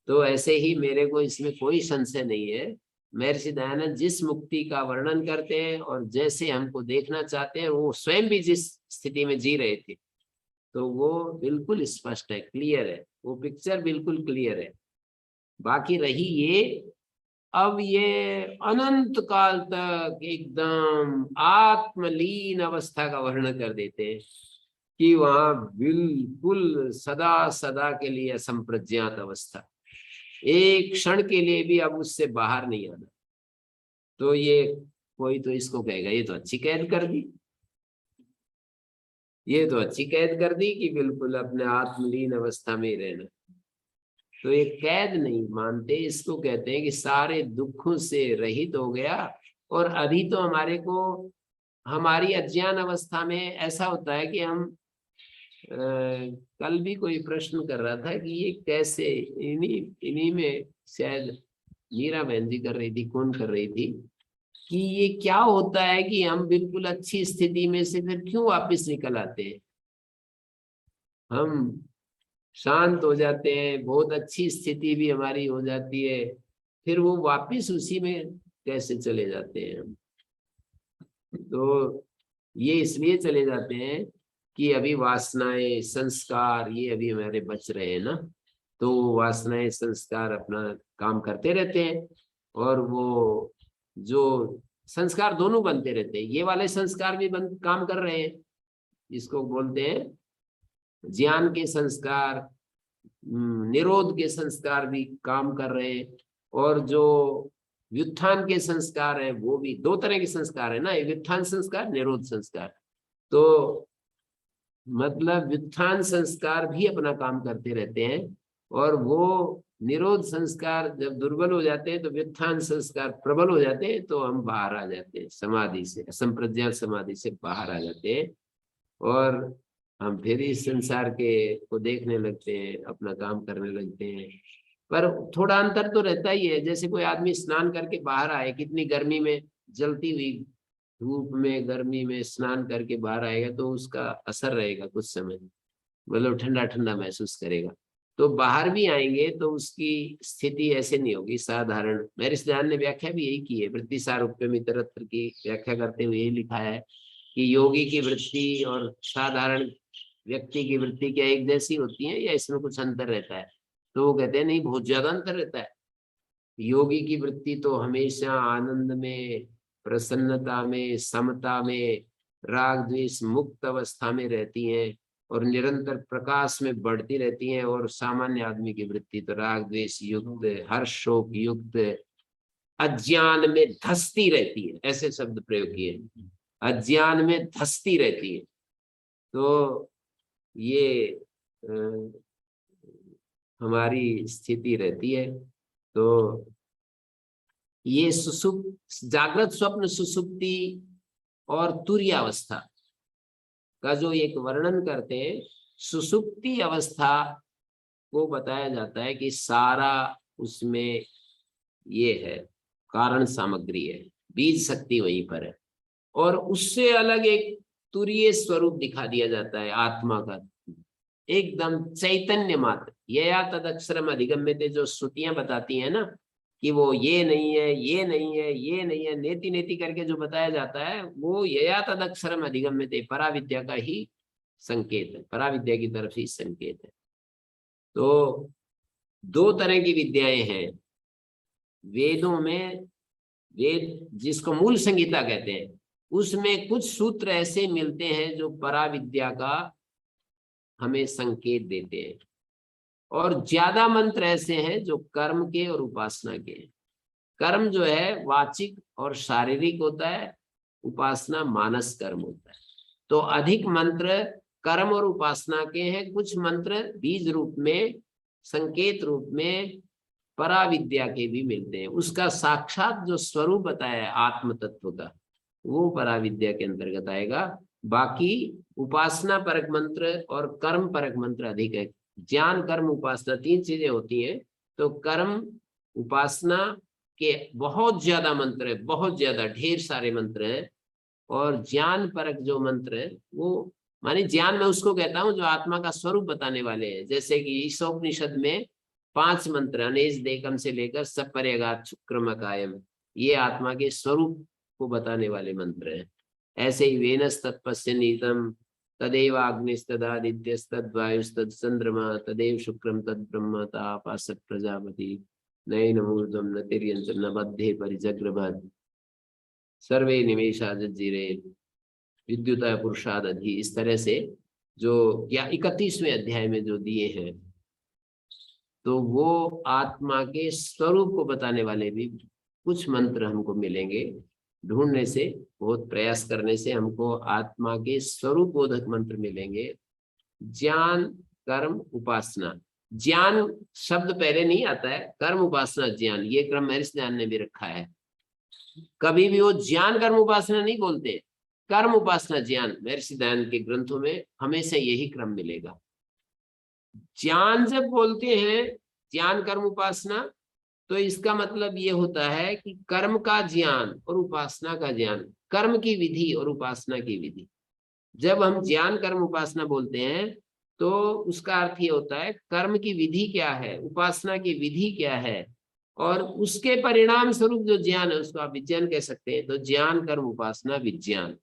तो ऐसे ही मेरे को इसमें कोई संशय नहीं है। महर्षि दयानंद जिस मुक्ति का वर्णन करते हैं और जैसे हमको देखना चाहते हैं, वो स्वयं भी जिस स्थिति में जी रहे थे, तो वो बिल्कुल स्पष्ट है, क्लियर है, वो पिक्चर बिल्कुल क्लियर है। बाकी रही ये, अब ये अनंत काल तक एकदम आत्मलीन अवस्था का वर्णन कर देते हैं कि वहां बिल्कुल सदा सदा के लिए असंप्रज्ञात अवस्था, एक क्षण के लिए भी अब उससे बाहर नहीं आना। तो ये कोई तो इसको कहेगा ये तो अच्छी कैद कर दी, ये तो अच्छी कैद कर दी कि बिल्कुल अपने आत्मलीन अवस्था में ही रहना। तो ये कैद नहीं मानते, इसको कहते हैं कि सारे दुखों से रहित हो गया। और अभी तो हमारे को हमारी अज्ञान अवस्था में ऐसा होता है कि हम कल भी कोई प्रश्न कर रहा था कि ये कैसे, इन्हीं में शायद मीरा बहन जी कर रही थी, कौन कर रही थी, कि ये क्या होता है कि हम बिल्कुल अच्छी स्थिति में से फिर क्यों वापस निकल आते हैं। हम शांत हो जाते हैं, बहुत अच्छी स्थिति भी हमारी हो जाती है, फिर वो वापस उसी में कैसे चले जाते हैं हम। तो ये इसलिए चले जाते हैं कि अभी वासनाएं संस्कार ये अभी हमारे बच रहे हैं ना, तो वासनाएं संस्कार अपना काम करते रहते हैं, और वो जो संस्कार दोनों बनते रहते हैं, ये वाले संस्कार भी काम कर रहे हैं, इसको बोलते हैं ज्ञान के संस्कार, निरोध के संस्कार भी काम कर रहे हैं, और जो व्युत्थान के संस्कार हैं वो भी, दो तरह के संस्कार है ना, व्युत्थान संस्कार, निरोध संस्कार। तो मतलब व्युत्थान संस्कार भी अपना काम करते रहते हैं, और वो निरोध संस्कार जब दुर्बल हो जाते हैं तो व्युत्थान संस्कार प्रबल हो जाते हैं, तो हम बाहर आ जाते हैं समाधि से, असंप्रज्ञात समाधि से बाहर आ जाते हैं और हम फिर इस संसार के को देखने लगते हैं, अपना काम करने लगते हैं। पर थोड़ा अंतर तो रहता ही है। जैसे कोई आदमी स्नान करके बाहर आए, कितनी गर्मी में, जलती हुई धूप में, गर्मी में स्नान करके बाहर आएगा तो उसका असर रहेगा कुछ समय, मतलब ठंडा ठंडा महसूस करेगा। तो बाहर भी आएंगे तो उसकी स्थिति ऐसे नहीं होगी साधारण। महर्षि दयानंद ने व्याख्या भी यही की है, वृत्ति सारूप्यमितरत्र की व्याख्या करते हुए यही लिखा है कि योगी की वृत्ति और साधारण व्यक्ति की वृत्ति क्या एक जैसी होती है या इसमें कुछ अंतर रहता है? तो वो कहते हैं नहीं, बहुत ज्यादा अंतर रहता है। योगी की वृत्ति तो हमेशा आनंद में, प्रसन्नता में, समता में, राग द्वेष मुक्त अवस्था में रहती हैं और निरंतर प्रकाश में बढ़ती रहती हैं। और सामान्य आदमी की वृत्ति तो राग द्वेष युक्त, हर्ष शोक युक्त, अज्ञान में धसती रहती है, ऐसे शब्द प्रयोग किए, अज्ञान में धसती रहती है। तो ये हमारी स्थिति रहती है। तो ये सुसुप्त, जागृत स्वप्न सुसुप्ति और तुरीय अवस्था का जो एक वर्णन करते हैं, सुसुप्ति अवस्था को बताया जाता है कि सारा उसमें ये है, कारण सामग्री है, बीज शक्ति वहीं पर है। और उससे अलग एक तुरीय स्वरूप दिखा दिया जाता है आत्मा का, एकदम चैतन्य मात्र। यया तद अक्षरम अधिगम्यते, जो श्रुतियां बताती हैं ना कि वो ये नहीं है, ये नहीं है, ये नहीं है, नेति नेति करके जो बताया जाता है, वो यया तद अक्षरम अधिगम्यते पराविद्या का ही संकेत है, पराविद्या की तरफ ही संकेत है। तो दो तरह की विद्याएं हैं वेदों में। वेद जिसको मूल संहिता कहते हैं, उसमें कुछ सूत्र ऐसे मिलते हैं जो पराविद्या का हमें संकेत देते हैं, और ज्यादा मंत्र ऐसे हैं जो कर्म के और उपासना के हैं। कर्म जो है वाचिक और शारीरिक होता है, उपासना मानस कर्म होता है। तो अधिक मंत्र कर्म और उपासना के हैं, कुछ मंत्र बीज रूप में, संकेत रूप में पराविद्या के भी मिलते हैं। उसका साक्षात जो स्वरूप बताया है आत्म तत्व का, वो पराविद्या के अंतर्गत आएगा। बाकी उपासना परक मंत्र और कर्म परक मंत्र अधिक है। ज्ञान कर्म उपासना तीन चीजें होती हैं। तो कर्म उपासना के बहुत ज्यादा मंत्र है, बहुत ज्यादा, ढेर सारे मंत्र हैं। और ज्ञान परक जो मंत्र है वो, मानी ज्ञान मैं उसको कहता हूँ जो आत्मा का स्वरूप बताने वाले हैं। जैसे कि ईशोपनिषद में 5 मंत्र, अनेज देकम से लेकर सपर्यगात शुक्रम कायम, ये आत्मा के स्वरूप को बताने वाले मंत्र हैं। ऐसे ही वेनस तत्पस्य नीतम तदेव अग्निस्तदादित्यस्तद्वायुस्तद चंद्रमा तदेव शुक्रम तद ब्रह्म तापासत प्रजापति नैनमूर्धम न तिर्यंच न बद्धे परिजग्रभद सर्वे निमेषा जज्जीरे विद्युत पुरुषादधि। इस तरह से जो 31वें अध्याय में जो दिए हैं, तो वो आत्मा के स्वरूप को बताने वाले भी कुछ मंत्र हमको मिलेंगे। ढूंढने से, बहुत प्रयास करने से हमको आत्मा के स्वरूप बोधक मंत्र मिलेंगे। ज्ञान कर्म उपासना, ज्ञान शब्द पहले नहीं आता है, कर्म उपासना ज्ञान, ये क्रम महर्षि दयानंद ने भी रखा है। कभी भी वो ज्ञान कर्म उपासना नहीं बोलते, कर्म उपासना ज्ञान। महर्षि दयानंद के ग्रंथों में हमेशा यही क्रम मिलेगा। ज्ञान जब बोलते हैं, ज्ञान कर्म उपासना, तो इसका मतलब ये होता है कि कर्म का ज्ञान और उपासना का ज्ञान, कर्म की विधि और उपासना की विधि। जब हम ज्ञान कर्म उपासना बोलते हैं तो उसका अर्थ ये होता है कर्म की विधि क्या है, उपासना की विधि क्या है, और उसके परिणाम स्वरूप जो ज्ञान है उसको आप विज्ञान कह सकते हैं। तो ज्ञान कर्म उपासना विज्ञान,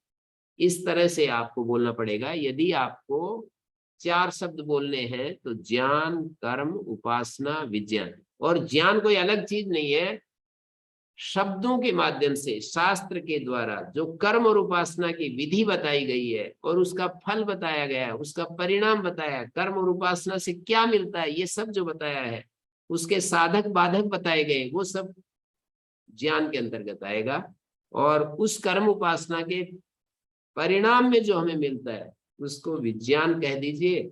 इस तरह से आपको बोलना पड़ेगा। यदि आपको 4 शब्द बोलने हैं तो ज्ञान कर्म उपासना विज्ञान। और ज्ञान कोई अलग चीज नहीं है, शब्दों के माध्यम से शास्त्र के द्वारा जो कर्म और उपासना की विधि बताई गई है और उसका फल बताया गया है, उसका परिणाम बताया, कर्म और उपासना से क्या मिलता है, ये सब जो बताया है, उसके साधक बाधक बताए गए, वो सब ज्ञान के अंतर्गत आएगा। और उस कर्म उपासना के परिणाम में जो हमें मिलता है उसको विज्ञान कह दीजिए,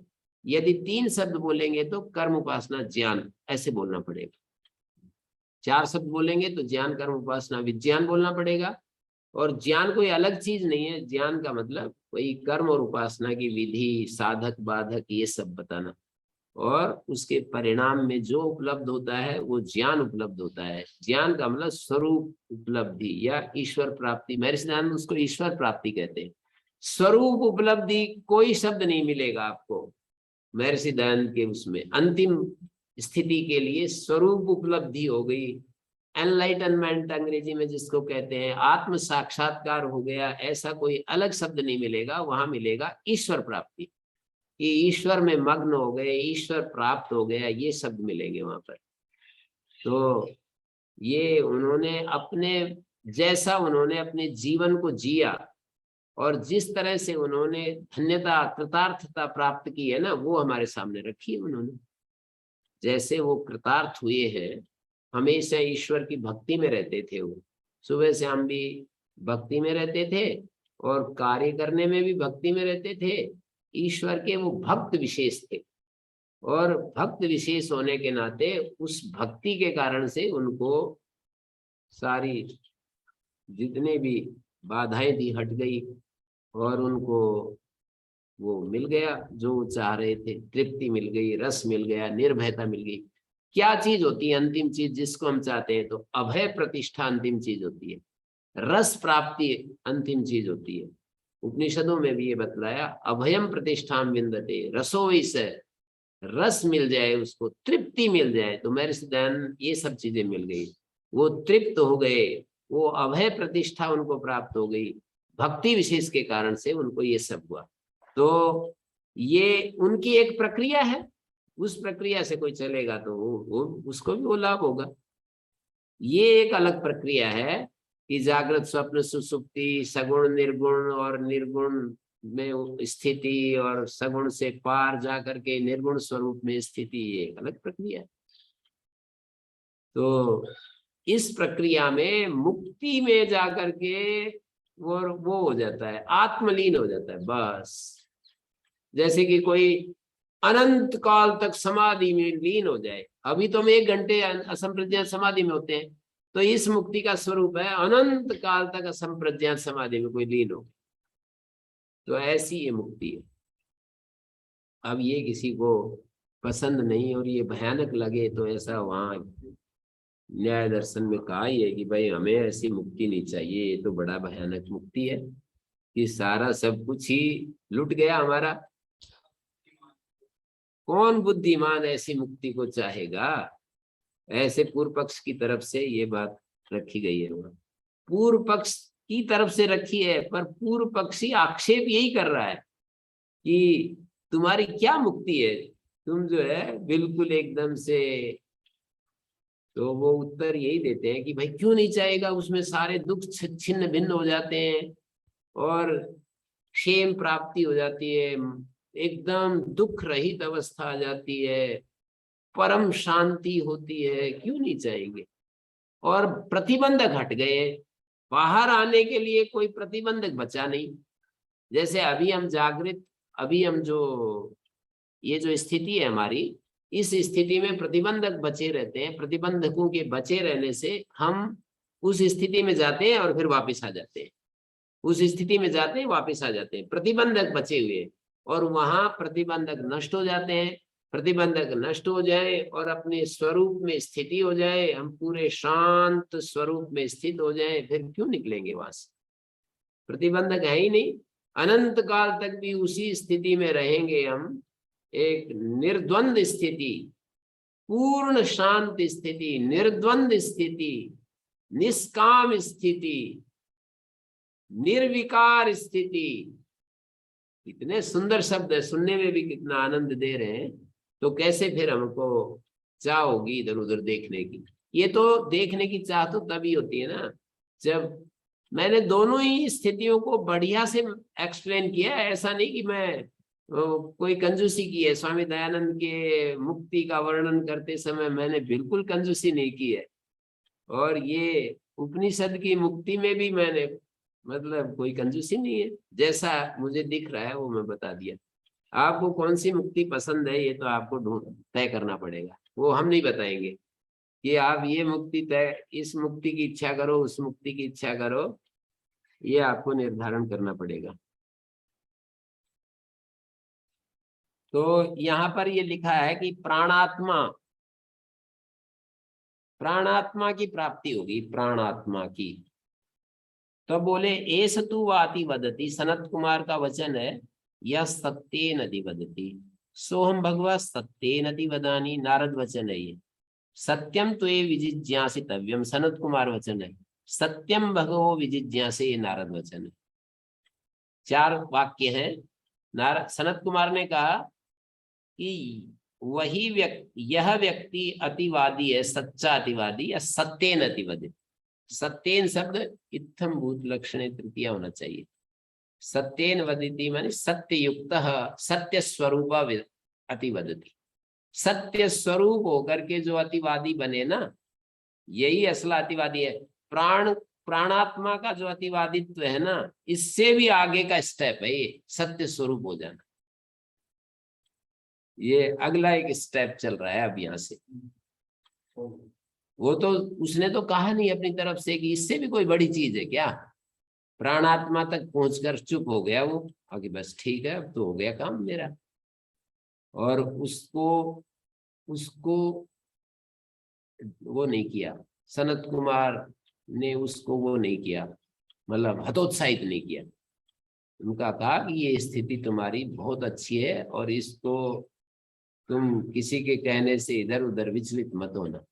यदि 3 शब्द बोलेंगे तो कर्म उपासना ज्ञान ऐसे बोलना पड़ेगा। 4 शब्द बोलेंगे तो ज्ञान कर्म उपासना विज्ञान बोलना पड़ेगा। और ज्ञान कोई अलग चीज नहीं है, ज्ञान का मतलब वही कर्म और उपासना की विधि, साधक बाधक ये सब बताना, और उसके परिणाम में जो उपलब्ध होता है वो ज्ञान उपलब्ध होता है। ज्ञान का मतलब स्वरूप उपलब्धि या ईश्वर प्राप्ति। महर्षि दयानंद उसको ईश्वर प्राप्ति कहते हैं। स्वरूप उपलब्धि कोई शब्द नहीं मिलेगा आपको महर्षि दयानंद के उसमें। अंतिम स्थिति के लिए स्वरूप उपलब्धि हो गई, एनलाइटनमेंट अंग्रेजी में जिसको कहते हैं, आत्म साक्षात्कार हो गया, ऐसा कोई अलग शब्द नहीं मिलेगा। वहां मिलेगा ईश्वर प्राप्ति, कि ईश्वर में मग्न हो गए, ईश्वर प्राप्त हो गया, ये शब्द मिलेंगे वहां पर। तो ये उन्होंने अपने जैसा उन्होंने अपने जीवन को जिया और जिस तरह से उन्होंने धन्यता कृतार्थता प्राप्त की है ना, वो हमारे सामने रखी है उन्होंने। जैसे वो कृतार्थ हुए हैं, हमेशा ईश्वर की भक्ति में रहते थे। वो सुबह शाम भी भक्ति में रहते थे और कार्य करने में भी भक्ति में रहते थे। ईश्वर के वो भक्त विशेष थे, और भक्त विशेष होने के नाते उस भक्ति के कारण से उनको सारी जितने भी बाधाएं थी हट गई, और उनको वो मिल गया जो वो चाह रहे थे। तृप्ति मिल गई, रस मिल गया, निर्भयता मिल गई। क्या चीज होती है अंतिम चीज जिसको हम चाहते हैं? तो अभय प्रतिष्ठा अंतिम चीज होती है, रस प्राप्ति अंतिम चीज होती है। उपनिषदों में भी ये बतलाया, अभयम प्रतिष्ठाम विंदते रसो विषय, रस मिल जाए उसको, तृप्ति मिल जाए। तो महर्षि दयानंद ये सब चीजें मिल गई, वो तृप्त हो गए, वो अभय प्रतिष्ठा उनको प्राप्त हो गई। भक्ति विशेष के कारण से उनको ये सब हुआ। तो ये उनकी एक प्रक्रिया है, उस प्रक्रिया से कोई चलेगा तो वो उसको भी वो लाभ होगा। ये एक अलग प्रक्रिया है कि जागृत स्वप्न सुसुप्ति, सगुण निर्गुण और निर्गुण में स्थिति, और सगुण से पार जाकर के निर्गुण स्वरूप में स्थिति, ये एक अलग प्रक्रिया है। तो इस प्रक्रिया में मुक्ति में जाकर के वो हो जाता है, आत्मलीन हो जाता है बस। जैसे कि कोई अनंत काल तक समाधि में लीन हो जाए। अभी तो हम 1 घंटे असंप्रज्ञात समाधि में होते हैं, तो इस मुक्ति का स्वरूप है अनंत काल तक असंप्रज्ञात समाधि में कोई लीन हो। तो ऐसी ये मुक्ति है। अब ये किसी को पसंद नहीं और ये भयानक लगे तो ऐसा वहां न्याय दर्शन में कहा ही है कि भाई हमें ऐसी मुक्ति नहीं चाहिए, ये तो बड़ा भयानक मुक्ति है कि सारा सब कुछ ही लुट गया हमारा। कौन बुद्धिमान ऐसी मुक्ति को चाहेगा? ऐसे पूर्व पक्ष की तरफ से ये बात रखी गई है। पूर्व पक्ष की तरफ से रखी है, पर पूर्व पक्षी आक्षेप यही कर रहा है कि तुम्हारी क्या मुक्ति है, तुम जो है बिल्कुल एकदम से। तो वो उत्तर यही देते हैं कि भाई क्यों नहीं चाहेगा, उसमें सारे दुख छिन्न भिन्न हो जाते हैं और क्षेम प्राप्ति हो जाती है, एकदम दुख रहित अवस्था आ जाती है, परम शांति होती है, क्यों नहीं चाहेंगे? और प्रतिबंधक हट गए, बाहर आने के लिए कोई प्रतिबंधक बचा नहीं। जैसे अभी हम जागृत, अभी हम जो ये जो स्थिति है हमारी, इस स्थिति में प्रतिबंधक बचे रहते हैं। प्रतिबंधकों के बचे रहने से हम उस स्थिति में जाते हैं और फिर वापस आ जाते हैं, उस स्थिति में जाते हैं वापस आ जाते हैं, प्रतिबंधक बचे हुए। और वहां प्रतिबंधक नष्ट हो जाते हैं। प्रतिबंधक नष्ट हो जाए और अपने स्वरूप में स्थिति हो जाए, हम पूरे शांत स्वरूप में स्थित हो जाए, फिर क्यों निकलेंगे वहां से? प्रतिबंधक है ही नहीं, अनंत काल तक भी उसी स्थिति में रहेंगे हम। एक निर्द्वंद स्थिति, पूर्ण शांत स्थिति, निर्द्वंद स्थिति, निष्काम स्थिति, निर्विकार स्थिति। इतने सुंदर शब्द है, सुनने में भी कितना आनंद दे रहे हैं। तो कैसे फिर हमको चाह होगी इधर उधर देखने की? ये तो देखने की चाह तो तभी होती है ना जब मैंने दोनों ही स्थितियों को बढ़िया से एक्सप्लेन किया। ऐसा नहीं कि मैं कोई कंजूसी की है। स्वामी दयानंद के मुक्ति का वर्णन करते समय मैंने बिल्कुल कंजूसी नहीं की है, और ये उपनिषद की मुक्ति में भी मैंने मतलब कोई कंजूसी नहीं है। जैसा मुझे दिख रहा है वो मैं बता दिया। आपको कौन सी मुक्ति पसंद है ये तो आपको ढूंढ तय करना पड़ेगा, वो हम नहीं बताएंगे कि आप ये मुक्ति तय, इस मुक्ति की इच्छा करो, उस मुक्ति की इच्छा करो, ये आपको निर्धारण करना पड़ेगा। तो यहाँ पर ये लिखा है कि प्राणात्मा, प्राणात्मा की प्राप्ति होगी, प्राणात्मा की। तो बोले एस तु वाति वदति, सनत कुमार का वचन है, यह सत्य नदी वदति सोहम भगवा सत्य नदी वदानी, नारद वचन है ये। सत्यम तो ये विजिज्ञासितव्यम, सनत कुमार वचन है। सत्यम भगवो विजिज्ञासे, ये नारद वचन है। 4 वाक्य हैं। नारद सनत कुमार ने कहा कि वही व्यक्ति, यह व्यक्ति अतिवादी है, सच्चा अतिवादी, या सत्येन अतिवादी। सत्येन शब्द इत्थम भूत लक्षणे तृतीया होना चाहिए। सत्येन वदति माने सत्य युक्त, सत्य स्वरूप अतिवदति। सत्य स्वरूप होकर के जो अतिवादी बने ना, यही असला अतिवादी है। प्राणात्मा का जो अतिवादित्व है ना, इससे भी आगे का स्टेप है ये, सत्य स्वरूप हो जाना। ये अगला एक स्टेप चल रहा है अब यहाँ से। वो तो उसने तो कहा नहीं अपनी तरफ से कि इससे भी कोई बड़ी चीज है क्या। प्राणात्मा तक पहुंचकर चुप हो गया वो, आगे बस ठीक है अब तो हो गया काम मेरा। और उसको वो नहीं किया, सनत कुमार ने उसको वो नहीं किया, मतलब हतोत्साहित नहीं किया। उनका कहा कि ये स्थिति तुम्हारी बहुत अच्छी है और इसको तुम किसी के कहने से इधर उधर विचलित मत होना।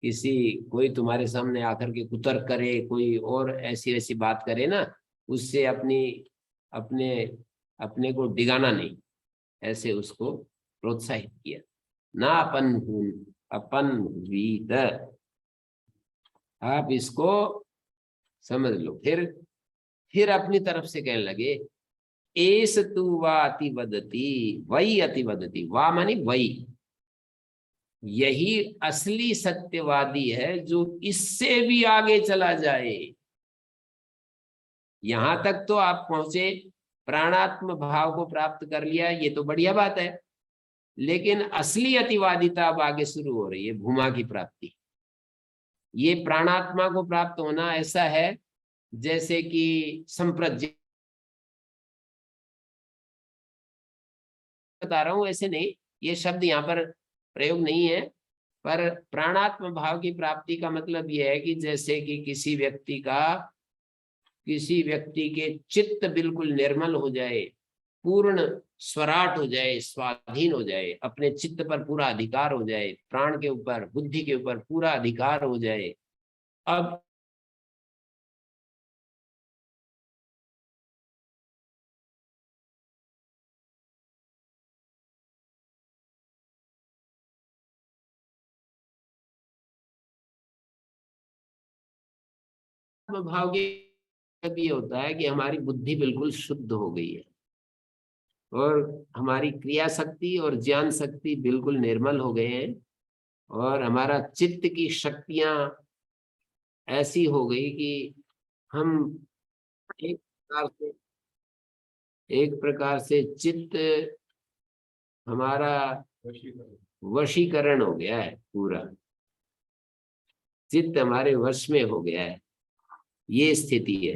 कोई तुम्हारे सामने आकर के कुतर्क करे, कोई और ऐसी ऐसी बात करे ना, उससे अपने को डिगाना नहीं, ऐसे उसको प्रोत्साहित किया। ना अपन वीत, आप इसको समझ लो। फिर अपनी तरफ से कहने लगे एस तु वा अतिवदति, वही अतिवदति, वा मानी वही, यही असली सत्यवादी है जो इससे भी आगे चला जाए। यहां तक तो आप पहुंचे, प्राणात्म भाव को प्राप्त कर लिया, ये तो बढ़िया बात है। लेकिन असली अतिवादिता अब आगे शुरू हो रही है, भूमा की प्राप्ति। ये प्राणात्मा को प्राप्त होना ऐसा है जैसे कि संप्रज्ञ, बता रहा हूं, ऐसे नहीं, ये शब्द यहाँ पर प्रयोग नहीं है, पर प्राणात्म भाव की प्राप्ति का मतलब यह है कि जैसे कि किसी व्यक्ति के चित्त बिल्कुल निर्मल हो जाए, पूर्ण स्वराट हो जाए, स्वाधीन हो जाए, अपने चित्त पर पूरा अधिकार हो जाए, प्राण के ऊपर, बुद्धि के ऊपर पूरा अधिकार हो जाए। अब भाव के ये होता है कि हमारी बुद्धि बिल्कुल शुद्ध हो गई है और हमारी क्रिया शक्ति और ज्ञान शक्ति बिल्कुल निर्मल हो गए हैं और हमारा चित्त की शक्तियां ऐसी हो गई कि हम एक प्रकार से चित्त हमारा वशीकरण हो गया है, पूरा चित्त हमारे वश में हो गया है। ये स्थिति है।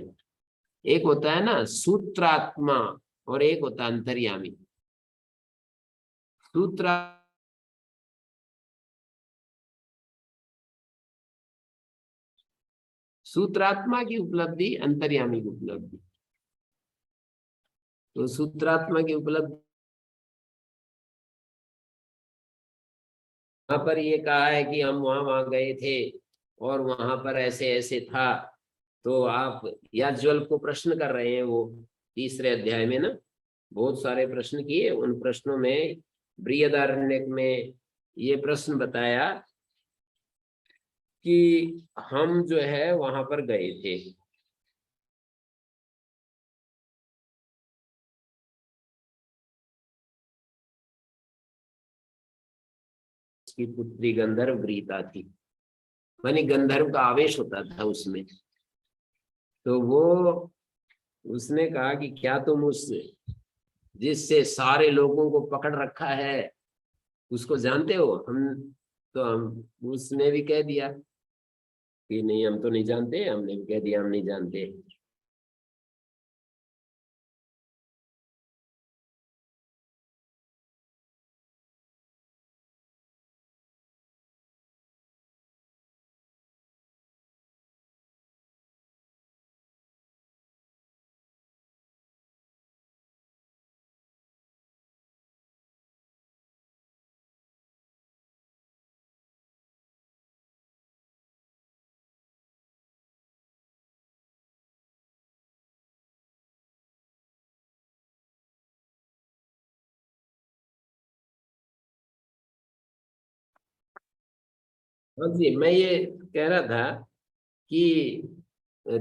एक होता है ना सूत्रात्मा और एक होता अंतर्यामी। सूत्रात्मा की उपलब्धि, अंतर्यामी की उपलब्धि। तो सूत्रात्मा की उपलब्धि वहां पर ये कहा है कि हम वहां गए थे और वहां पर ऐसे ऐसे था। तो आप याज्ञवल्क्य को प्रश्न कर रहे हैं, वो 3रे अध्याय में ना बहुत सारे प्रश्न किए। उन प्रश्नों में बृहदारण्यक में ये प्रश्न बताया कि हम जो है वहां पर गए थे, उसकी पुत्री गंधर्व गृहीता थी, मानी गंधर्व का आवेश होता था उसमें। तो वो उसने कहा कि क्या तुम उस जिससे सारे लोगों को पकड़ रखा है, उसको जानते हो? हम उसने भी कह दिया कि नहीं हम तो नहीं जानते, हमने भी कह दिया हम नहीं जानते। हाँ जी, मैं ये कह रहा था कि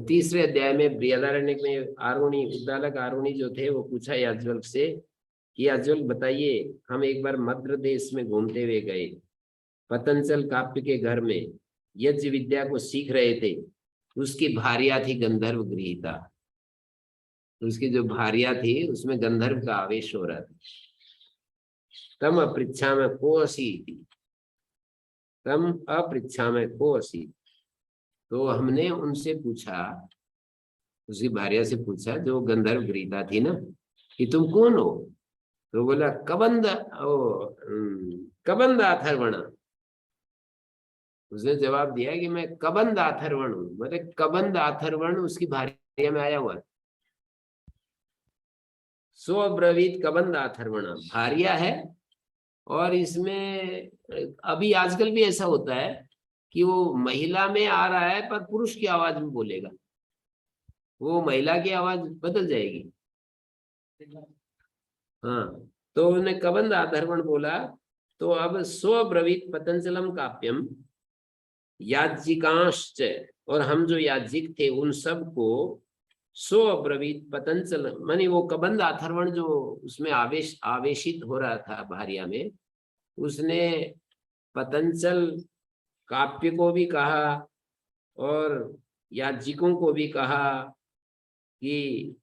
तीसरे अध्याय में बृहदारण्यक में आरुणि, उद्दालक आरुणि जो थे वो पूछा याज्ञवल्क्य से कि याज्ञवल्क्य बताइए, हम एक बार मद्र देश में घूमते हुए गए, पतंजल काव्य के घर में यज्ञ विद्या को सीख रहे थे, उसकी भार्या थी गंधर्व गृहीता। उसकी जो भार्या थी उसमें गंधर्व का आवेश हो रहा था। तम अपृच्छा में को असी, तम अपृच्छा में को असी, तो हमने उनसे पूछा, उसकी भार्या से पूछा जो गंधर्व गृहीता थी ना, कि तुम कौन हो? तो बोला कबंद अथर्वण। उसने जवाब दिया कि मैं कबंद अथर्वण हूं। मतलब कबंद अथर्वण उसकी भार्या में आया हुआ, सो अब्रवीत कबंद अथर्वण भार्या है। और इसमें अभी आजकल भी ऐसा होता है कि वो महिला में आ रहा है पर पुरुष की आवाज में बोलेगा, वो महिला की आवाज बदल जाएगी। हाँ, तो उन्होंने कबंद अथर्वण बोला। तो अब स्वब्रवीत पतंजलम काव्यम याज्ञिकांश्च, और हम जो याज्ञिक थे उन सबको स्वब्रवीत पतंजल, मानी वो कबंद अथर्वण जो उसमें आवेशित हो रहा था भार्या में, उसने पतंजल काव्य को भी कहा और याज्ञिकों को भी कहा कि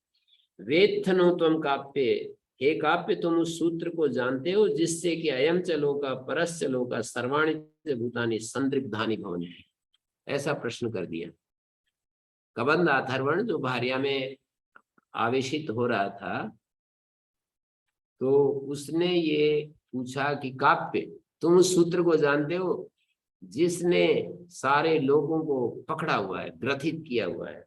वेत्थनो त्वम काव्य, हे काव्य तुम उस सूत्र को जानते हो जिससे कि अयम च लोका परस्य लोका सर्वाणि च भूतानि संदिग्धानि भवन्ति। ऐसा प्रश्न कर दिया। कबंद अथर्वण जो भार्या में आवेशित हो रहा था, तो उसने ये पूछा कि काव्य तुम उस सूत्र को जानते हो जिसने सारे लोगों को पकड़ा हुआ है, ग्रथित किया हुआ है।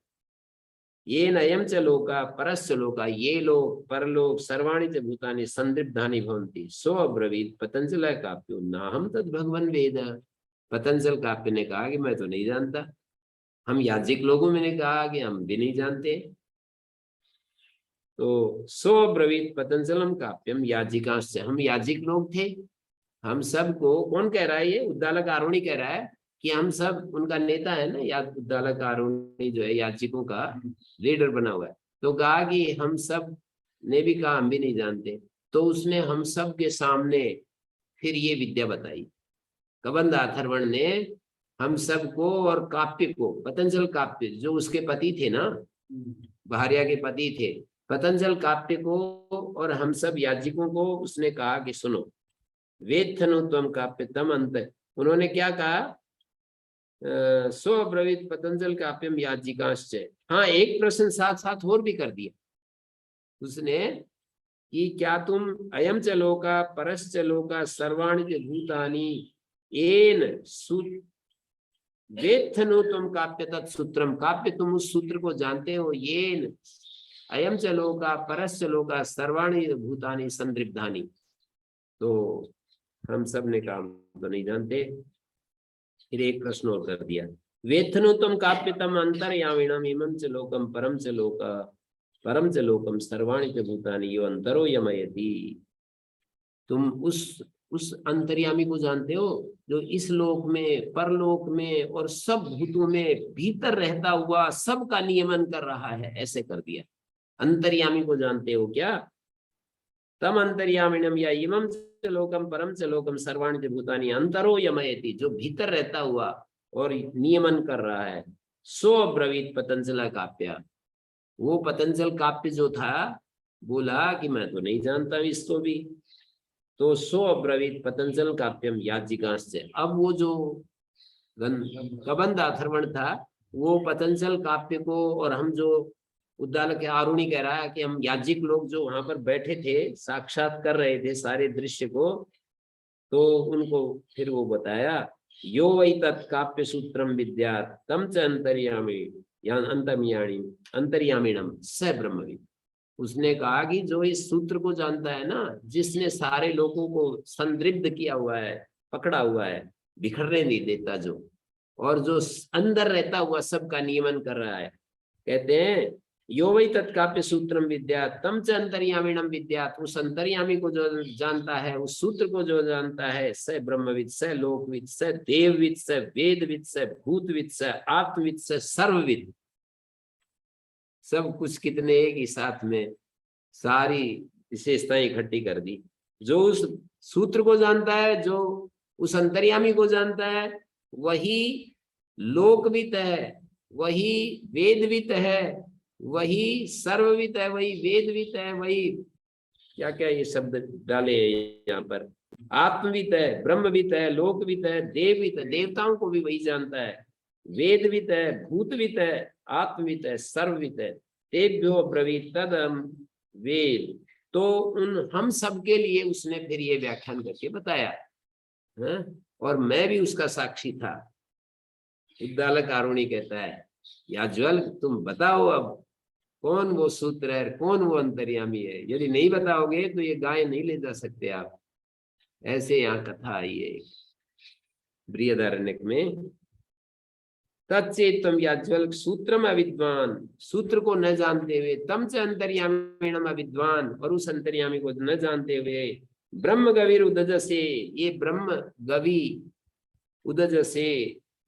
ये नयम च लोका परस्य लोका, ये लोग परलोक सर्वाणि च भूतानि संदिग्धानि भवन्ति, सो अब्रवीत पतंजल काव्यो नाहम तद भगवन वेद। पतंजल काव्य ने कहा कि मैं तो नहीं जानता। हम याज्ञिक लोगों में ने कहा कि हम भी नहीं जानते। तो सो अब्रवीत पतंजलम काव्यम याज्ञिकांश्च, हम याज्ञिक लोग थे, हम सबको, कौन कह रहा है ये? उद्दालक आरुणि कह रहा है कि हम सब, उनका नेता है ना याद, उद्दालक आरुणि जो है याज्ञिकों का लीडर बना हुआ है। तो कहा कि हम सब ने भी कहा हम भी नहीं जानते। तो उसने हम सब के सामने फिर ये विद्या बताई। कबंद अथर्वण ने हम सबको और काव्य को, पतंजल काव्य जो उसके पति थे ना, भार्या के पति थे, पतंजल काव्य को और हम सब याज्ञिकों को उसने कहा कि सुनो, वेत्थनु त्वम काव्य तम अंत। उन्होंने क्या कहा? सो अब्रवीत पतंजल काव्यम याज्ञिकांश्च। हाँ, एक प्रश्न साथ साथ और भी कर दिया उसने कि क्या तुम अयम च लोका परश्च लोका सर्वाणि च भूतानि येन वेत्थनु तुम काव्य तत्सूत्रम, काव्य तुम उस सूत्र को जानते हो, येन अयम च लोका परश्च लोका सर्वाणि भूतानि संदिग्धानि। तो हम सब ने कहा तो नहीं जानते। फिर एक प्रश्न और कर दिया, वेत्थनु तुम काव्य तम अंतर्यामिणम इमं च लोकम परम च लोकम सर्वाणि च भूतानि यो अंतरो यमयति। तुम उस अंतर्यामी को जानते हो जो इस लोक में, परलोक में और सब भूतों में भीतर रहता हुआ सबका नियमन कर रहा है। ऐसे कर दिया, अंतर्यामी को जानते हो क्या? तम अंतर्यामिणम या इमं च लोकम परम च लोकम सर्वाणि च भूतानि अंतरो यमयति, जो भीतर रहता हुआ और नियमन कर रहा है। सो अब्रवीत पतंजल काव्य, वो पतंजल काव्य जो था बोला कि मैं तो नहीं जानता हूं इसको भी। तो सो अब्रवीत पतंजल काव्यम याज्ञिकांश्च। अब वो जो कबंध अथर्वण था वो पतंजल काव्य को, और हम जो उद्दालक आरुणि कह रहा है कि हम याज्ञिक लोग जो वहां पर बैठे थे साक्षात कर रहे थे सारे दृश्य को, तो उनको फिर वो बताया यो वै तत्काप्य सूत्रम विद्यात् तम च अंतर्यामी या अंतर्यामीणम स ब्रह्मविद। उसने कहा कि जो इस सूत्र को जानता है ना, जिसने सारे लोगों को संदिग्ध किया हुआ है, पकड़ा हुआ है, बिखरने नहीं देता जो, और जो अंदर रहता हुआ सबका नियमन कर रहा है, कहते हैं यो वै तत्काप्य सूत्रम विद्यात् तम च अंतर्यामीणम विद्यात्। उस अंतर्यामी को जो जानता है, उस सूत्र को जो जानता है, स ब्रह्मविद स लोकविद स देवविद स वेदविद स भूतविद स आत्मविद स सर्वविद। सब कुछ कितने एक ही साथ में सारी विशेषताएं इकट्ठी कर दी। जो उस सूत्र को जानता है, जो उस अंतर्यामी को जानता है, वही लोकविद है, वही वेदविद है, वही सर्वविद है, वही वेदविद है, वही क्या क्या ये शब्द डाले हैं यहाँ पर, आत्मविद है, ब्रह्मविद है, लोकविद है, देवविद है, देवताओं को भी वही जानता है, वेदविद है, भूतविद है, आत्मविद है, सर्वविद है। तेभ्यो ब्रवीत तदम वेद। तो उन हम सब के लिए उसने फिर ये व्याख्यान करके बताया है? और मैं भी उसका साक्षी था। उद्दालक आरुणि कहता है याज्वल तुम बताओ अब कौन वो सूत्र है, कौन वो अंतर्यामी है। यदि नहीं बताओगे तो ये गाय नहीं ले जा सकते आप। ऐसे यहाँ कथा आई है बृहदारण्यक में। तच्चेतम याज्वल सूत्रम अविद्वान, सूत्र को न जानते हुए, तम च अंतर्यामीणम अविद्वान, और उस अंतर्यामी को न जानते हुए, ब्रह्म गवीर उदज से, ये ब्रह्म गवी उदज से,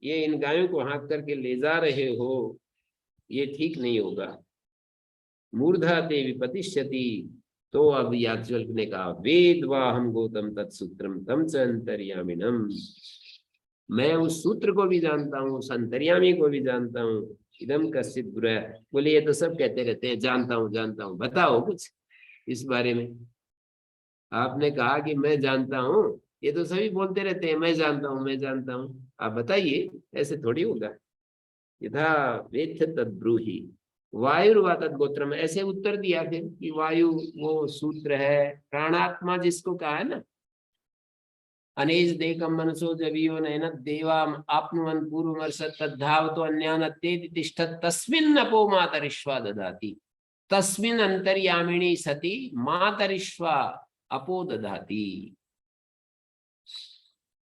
ये इन गायों को हाँक करके ले जा रहे हो, ये ठीक नहीं होगा। मूर्धा ते विपतिष्यति। तो अब याज्वल्क ने कहा वेद वाहम गौतम तत्सूत्रम तम च अंतर्यामिनम। मैं उस सूत्र को भी जानता हूँ, उस अंतर्यामी को भी जानता हूँ। इदम कश्चित बुरा। बोले ये तो सब कहते रहते हैं जानता हूँ, बताओ कुछ इस बारे में। आपने कहा कि मैं जानता हूँ, ये तो सभी बोलते रहते हैं मैं जानता हूँ, आप बताइए, ऐसे थोड़ी होगा। यथा वेत्थ तद्ब्रूहि वायुर्वा तद्गोत्रम। ऐसे उत्तर दिया फिर कि वायु वो सूत्र है, प्राणात्मा जिसको कहा है ना, अनेज देकम मनसो जवियो नयन देवाम आप्नुवन पूर्वमर्षत तद्धाव तो अन्यान तिष्ठत तस्मिन् अपो मातरिश्वा ददाति। तस्मिन् अंतर्यामिणी सति मातरिश्वा अपो ददाति।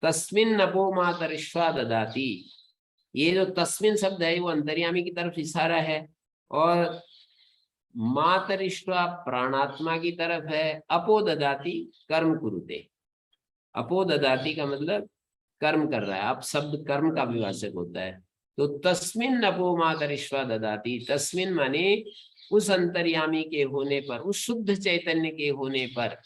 तस्मिन् अपो मातरिश्वा ददाति। ये जो तस्मिन् शब्द है वो अंतर्यामी की तरफ इशारा है, और मातरिश्वा प्राणात्मा की तरफ है। अपो ददाति कर्म कुरुते। अपो ददाति का मतलब कर्म कर रहा है। अब शब्द कर्म का विभाषक होता है। तो तस्मिन् अपो मातरिश्वा ददाति, तस्मिन् माने उस अंतर्यामी के होने पर, उस शुद्ध चैतन्य के होने पर,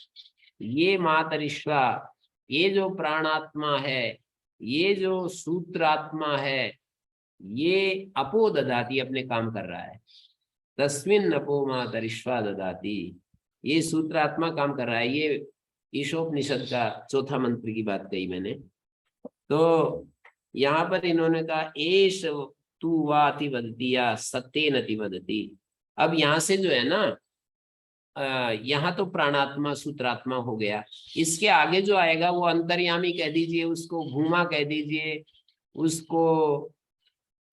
ये मातरिश्वा, ये जो प्राणात्मा है, ये जो सूत्रात्मा है, ये अपो ददाति अपने काम कर रहा है। तस्मिन् अपो मातरिश्वा ददाति, ये सूत्रात्मा काम कर रहा है। ये ईशोपनिषद का चौथा मंत्र की बात कही मैंने। तो यहाँ पर इन्होंने कहा एष तू वाति वदति या सत्येनति वदति। अब यहाँ से जो है ना, यहाँ तो प्राणात्मा सूत्रात्मा हो गया। इसके आगे जो आएगा वो अंतर्यामी कह दीजिए, उसको भूमा कह दीजिए, उसको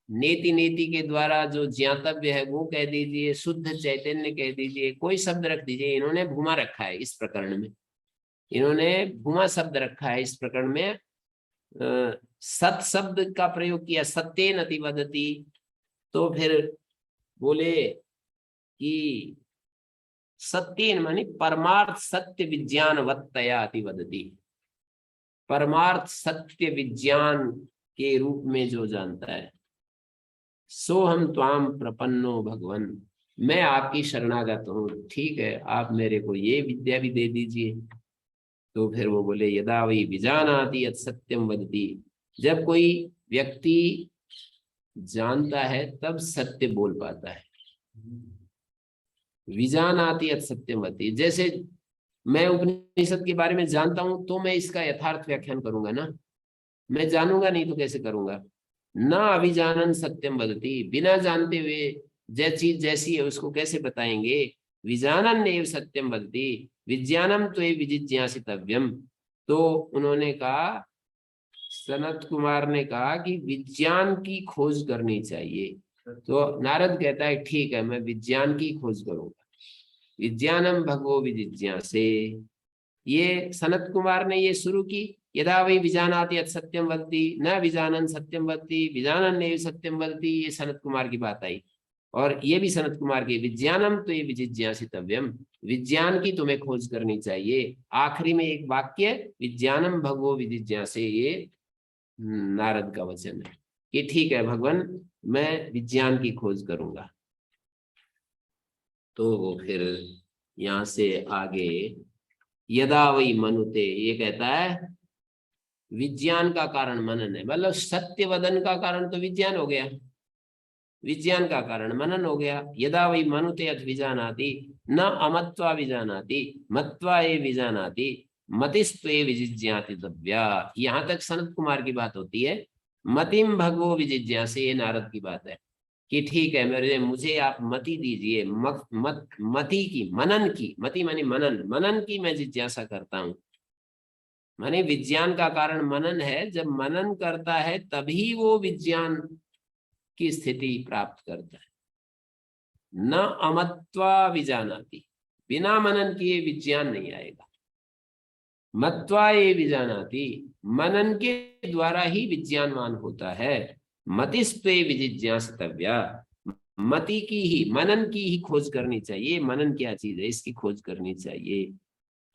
नेति नेति के द्वारा जो ज्ञातव्य है वो कह दीजिए, शुद्ध चैतन्य कह दीजिए, कोई शब्द रख दीजिए। इन्होंने भूमा रखा है इस प्रकरण में, इन्होंने भूमा शब्द रखा है इस प्रकरण में। सत शब्द का प्रयोग किया, सत्येन अति वदति। तो फिर बोले कि सत्येन माने परमार्थ सत्य विज्ञान वत्तया अति वदति। परमार्थ सत्य विज्ञान के रूप में जो जानता है। सो हम त्वाम प्रपन्नो भगवन, मैं आपकी शरणागत हूँ, ठीक है आप मेरे को ये विद्या भी दे दीजिए। तो फिर वो बोले यदा वही विजानाति यत् सत्यम वदति। जब कोई व्यक्ति जानता है तब सत्य बोल पाता है। विजानाति यत् सत्यमति, जैसे मैं उपनिषद के बारे में जानता हूं तो मैं इसका यथार्थ व्याख्यान करूंगा ना, मैं जानूंगा नहीं तो कैसे करूंगा। न अभिजानन सत्यम वदति, बिना जानते हुए जैसी जैसी है उसको कैसे बताएंगे। विजानन एव सत्यम वदति विज्ञानम त्वे विजिज्ञासितव्यम। तो उन्होंने कहा, सनत कुमार ने कहा कि विज्ञान की खोज करनी चाहिए। तो नारद कहता है ठीक है, मैं विज्ञान की खोज करूंगा। विज्ञानम भगवो विजिज्ञासे, ये सनत कुमार ने ये शुरू की। यदा वही विजानाति यत् सत्यम वदति न विजानन सत्यम वदति विजानन एव सत्यम वदति, ये सनत कुमार की बात आई। और ये भी सनत कुमार की, विज्ञानम तो ये विजिज्ञासितव्यम, विज्ञान की तुम्हें खोज करनी चाहिए। आखिरी में एक वाक्य विज्ञानम भगवो विजिज्ञासे, ये नारद का वचन है कि ठीक है भगवान, मैं विज्ञान की खोज करूंगा। तो वो फिर यहां से आगे यदा वही मनुते, ये कहता है विज्ञान का कारण मनन है, मतलब सत्य वदन का कारण तो विज्ञान हो गया, विज्ञान का कारण मनन हो गया। यदा वही मनुते अथ विजानाति न अमत्वा विजानाति मत्वा ये विजानाति मतिस्त्वे विजिज्ञाति तव्या। यहाँ तक सनत कुमार की बात होती है। मतिम भगवो विजिज्ञासे, ये नारद की बात है कि ठीक है मुझे आप मति दीजिए, मति की, मनन की, मति मानी मनन, मनन की मैं जिज्ञासा करता हूँ। माने विज्ञान का कारण मनन है, जब मनन करता है तभी वो विज्ञान की स्थिति प्राप्त करता है। न अमत्वा विजानाति, बिना मनन किए विज्ञान नहीं आएगा। मत्वा ये विजानाति, मनन के द्वारा ही विज्ञानवान होता है। मतिस्त्वे विजिज्ञासितव्या, मति की ही, मनन की ही खोज करनी चाहिए। मनन क्या चीज है, इसकी खोज करनी चाहिए।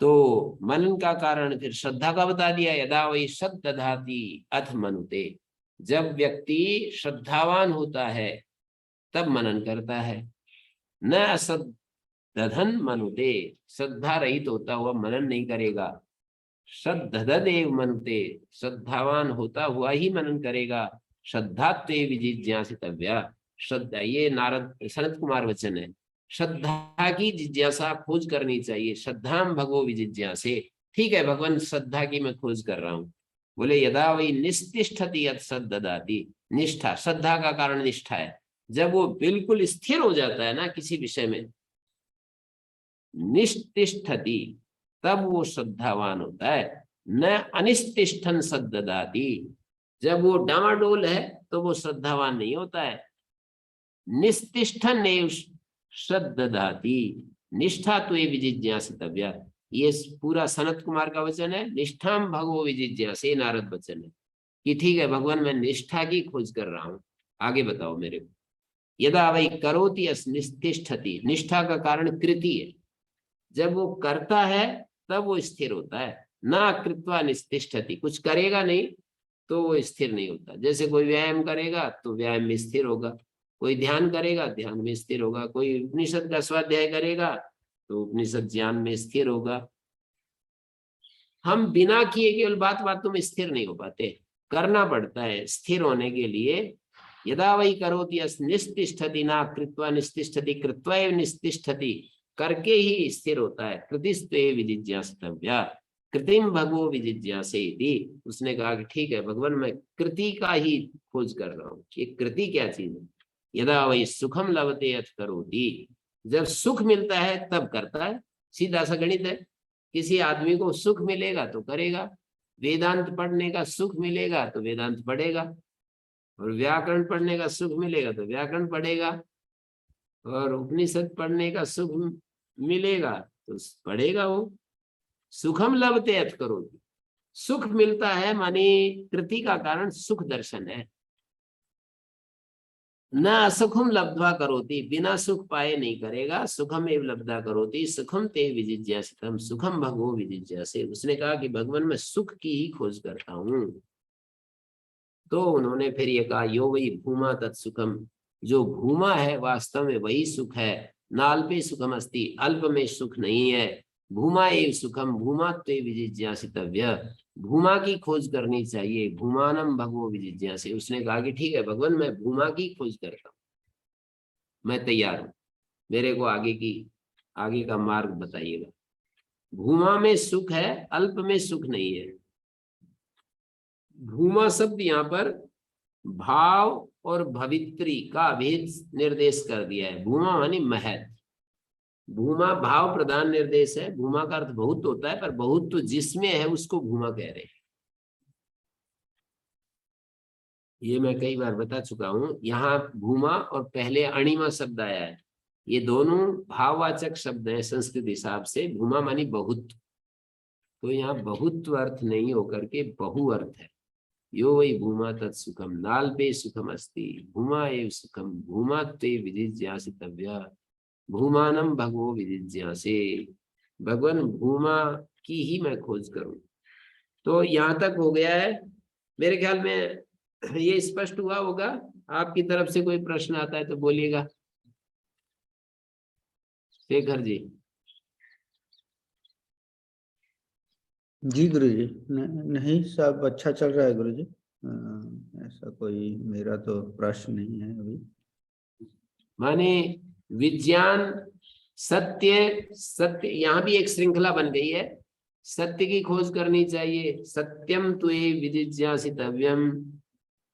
तो मनन का कारण फिर श्रद्धा का बता दिया। यदा वही श्रद्धा दधाति अथ मनुते, जब व्यक्ति श्रद्धावान होता है तब मनन करता है। न असद दधन मनुते, श्रद्धा रहित होता हुआ मनन नहीं करेगा। श्रद्धदेव मनुते, श्रद्धावान होता हुआ ही मनन करेगा। श्रद्धात्वे विजिज्ञासितव्या, श्रद्धा, ये नारद सनत कुमार वचन है। श्रद्धा की जिज्ञासा खोज करनी चाहिए। श्रद्धाम भगवो विजिज्ञासे, ठीक है भगवान श्रद्धा की मैं खोज कर रहा हूँ। बोले यदा वही निस्तिष्ठति यत् सद्ददाति, निष्ठा, श्रद्धा का कारण निष्ठा है। जब वो बिल्कुल स्थिर हो जाता है ना किसी विषय में, निष्तिष्ठति, तब वो श्रद्धावान होता है। न अनिस्तिष्ठन सद्ददाति, जब वो डामाडोल है तो वो श्रद्धावान नहीं होता है। निस्तिष्ठन एव श्रद्ददाति निष्ठा तो ये विजिज्ञासितव्या, ये पूरा सनत कुमार का वचन है। निष्ठाम भगवो विजिज्ञासे, नारद वचन है कि ठीक है भगवान, मैं निष्ठा की खोज कर रहा हूं, आगे बताओ मेरे को। यदा वही करोति अस निस्तिष्ठति, निष्ठा का कारण कृति है। जब वो करता है तब वो स्थिर होता है। ना कृत्वा निस्तिष्ठति, कुछ करेगा नहीं तो वो स्थिर नहीं होता। जैसे कोई व्यायाम करेगा तो व्यायाम में स्थिर होगा, कोई ध्यान करेगा ध्यान में स्थिर होगा, कोई उपनिषद का स्वाध्याय करेगा तो उपनिषद ज्ञान में स्थिर होगा। हम बिना किए केवल बातों में स्थिर नहीं हो पाते, करना पड़ता है स्थिर होने के लिए। यदा वही करोति अस निस्तिष्ठति ना कृत्वा निस्तिष्ठति कृत्वा एव निस्तिष्ठति, करके ही स्थिर होता है। कृतिस्त्वे विजिज्ञासितव्या कृतिम भगवो विजिज्ञासे इति, उसने कहा कि ठीक है भगवान, मैं कृति का ही खोज कर रहा हूँ। ये कृति क्या चीज है। यदा वही सुखम लभते अथ करोति, जब सुख मिलता है तब करता है। सीधा सा गणित है। किसी आदमी को सुख मिलेगा तो करेगा, वेदांत पढ़ने का सुख मिलेगा तो वेदांत पढ़ेगा, और व्याकरण पढ़ने का सुख मिलेगा तो व्याकरण पढ़ेगा, और उपनिषद पढ़ने का सुख मिलेगा तो पढ़ेगा वो। सुखम लभते अथ करोति, सुख मिलता है माने कृति का कारण सुख दर्शन है। न असुखम लब्ध्वा करोति, बिना सुख पाए नहीं करेगा। सुखम एव लब्धा करोति सुखम ते विजिज्ञासितम सुखम भगवो विजिज्ञासे, उसने कहा कि भगवान मैं सुख की ही खोज करता हूँ। तो उन्होंने फिर ये कहा यो वही भूमा तत्सुखम, जो भूमा है वास्तव में वही सुख है। नाल्पे सुखम अस्ति, अल्प में सुख नहीं है। भूमा एव सुखम भूमा ते विजिज्ञासितव्य, भूमा की खोज करनी चाहिए। भूमानम भगवो विजिज्ञासे, उसने कहा कि ठीक है भगवान, मैं भूमा की खोज करता हूँ, मैं तैयार हूँ, मेरे को आगे की आगे का मार्ग बताइएगा। भूमा में सुख है, अल्प में सुख नहीं है। भूमा शब्द यहाँ पर भाव और भवित्री का भेद निर्देश कर दिया है। भूमा मानी महत। भूमा भाव प्रधान निर्देश है। भूमा का अर्थ बहुत होता है, पर बहुत तो जिसमें है उसको भूमा कह रहे हैं। ये मैं कई बार बता चुका हूं। यहाँ भूमा और पहले अणिमा शब्द आया है, ये दोनों भाववाचक शब्द हैं संस्कृत हिसाब से। भूमा मानी बहुत, तो यहाँ बहुत अर्थ नहीं होकर के बहु अर्थ है। यो वै भूमा तत्सुखम नाल्पे सुखम अस्ति भूमा एव सुखम भूमा ते विजिज्ञासितव्य भूमानम भगवो विजिज्ञासे। भगवान भूमा की ही मैं खोज करूं। तो यहाँ तक हो गया है मेरे ख्याल में। ये स्पष्ट हुआ होगा। आपकी तरफ से कोई प्रश्न आता है तो बोलिएगा। शेखर जी। जी गुरुजी, नहीं सब अच्छा चल रहा है गुरुजी। ऐसा कोई मेरा तो प्रश्न नहीं है अभी। माने विज्ञान सत्य, सत्य यहाँ भी एक श्रृंखला बन गई है। सत्य की खोज करनी चाहिए। सत्यम त्वे विजिज्ञासितव्यम,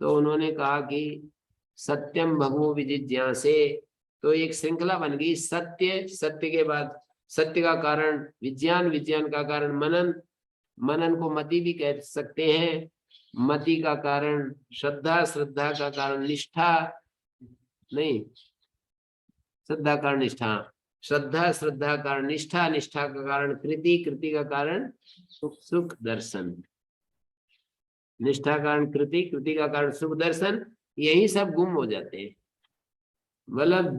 तो उन्होंने कहा कि सत्यम भगवो विजिज्ञासे, तो एक श्रृंखला बन गई। सत्य, सत्य के बाद सत्य का कारण विज्ञान, विज्ञान का कारण मनन, मनन को मति भी कह सकते हैं, मति का कारण श्रद्धा, श्रद्धा का कारण निष्ठा, नहीं श्रद्धा कारण निष्ठा, श्रद्धा, श्रद्धा कारण निष्ठा, निष्ठा का कारण कृति, कृति का कारण सुख दर्शन, निष्ठा कारण कृति, कृति का कारण सुख दर्शन। यही सब गुम हो जाते हैं। मतलब